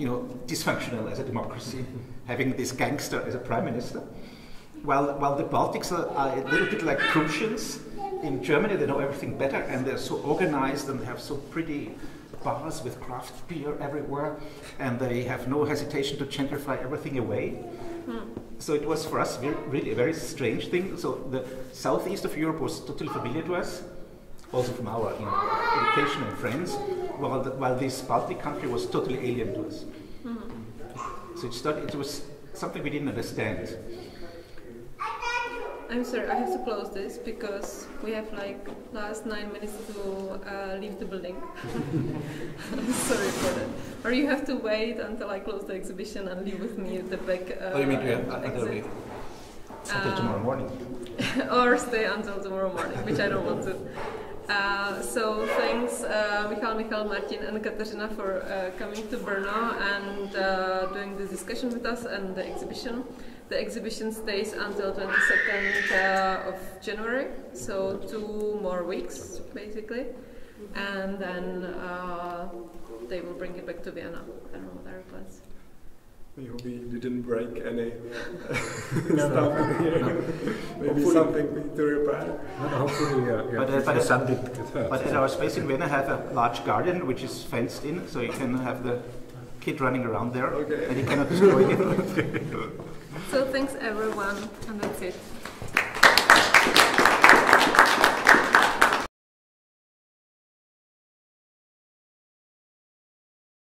dysfunctional as a democracy, having this gangster as a prime minister. While the Baltics are a little bit like Prussians. In Germany, they know everything better, and they're so organized, and they have so pretty bars with craft beer everywhere, and they have no hesitation to gentrify everything away. So it was for us really a very strange thing. So the southeast of Europe was totally familiar to us, also from our education and friends, while this Baltic country was totally alien to us. So it was something we didn't understand. I'm sorry, I have to close this because we have last 9 minutes to leave the building. Sorry for that. Or you have to wait until I close the exhibition and leave with me at the back. What do you mean until tomorrow morning? Or stay until tomorrow morning, which I don't want to. So thanks Michal, Martin and Kateřina for coming to Brno and doing this discussion with us and the exhibition. The exhibition stays until 22nd of January, so 2 more weeks basically, and then they will bring it back to Vienna. I don't know what are your plans. We hope we didn't break any stuff in here. Maybe something we need to repair. But at our space in Vienna have a large garden which is fenced in, so you can have the kid running around there, and he cannot destroy it. So thanks everyone, and that's it.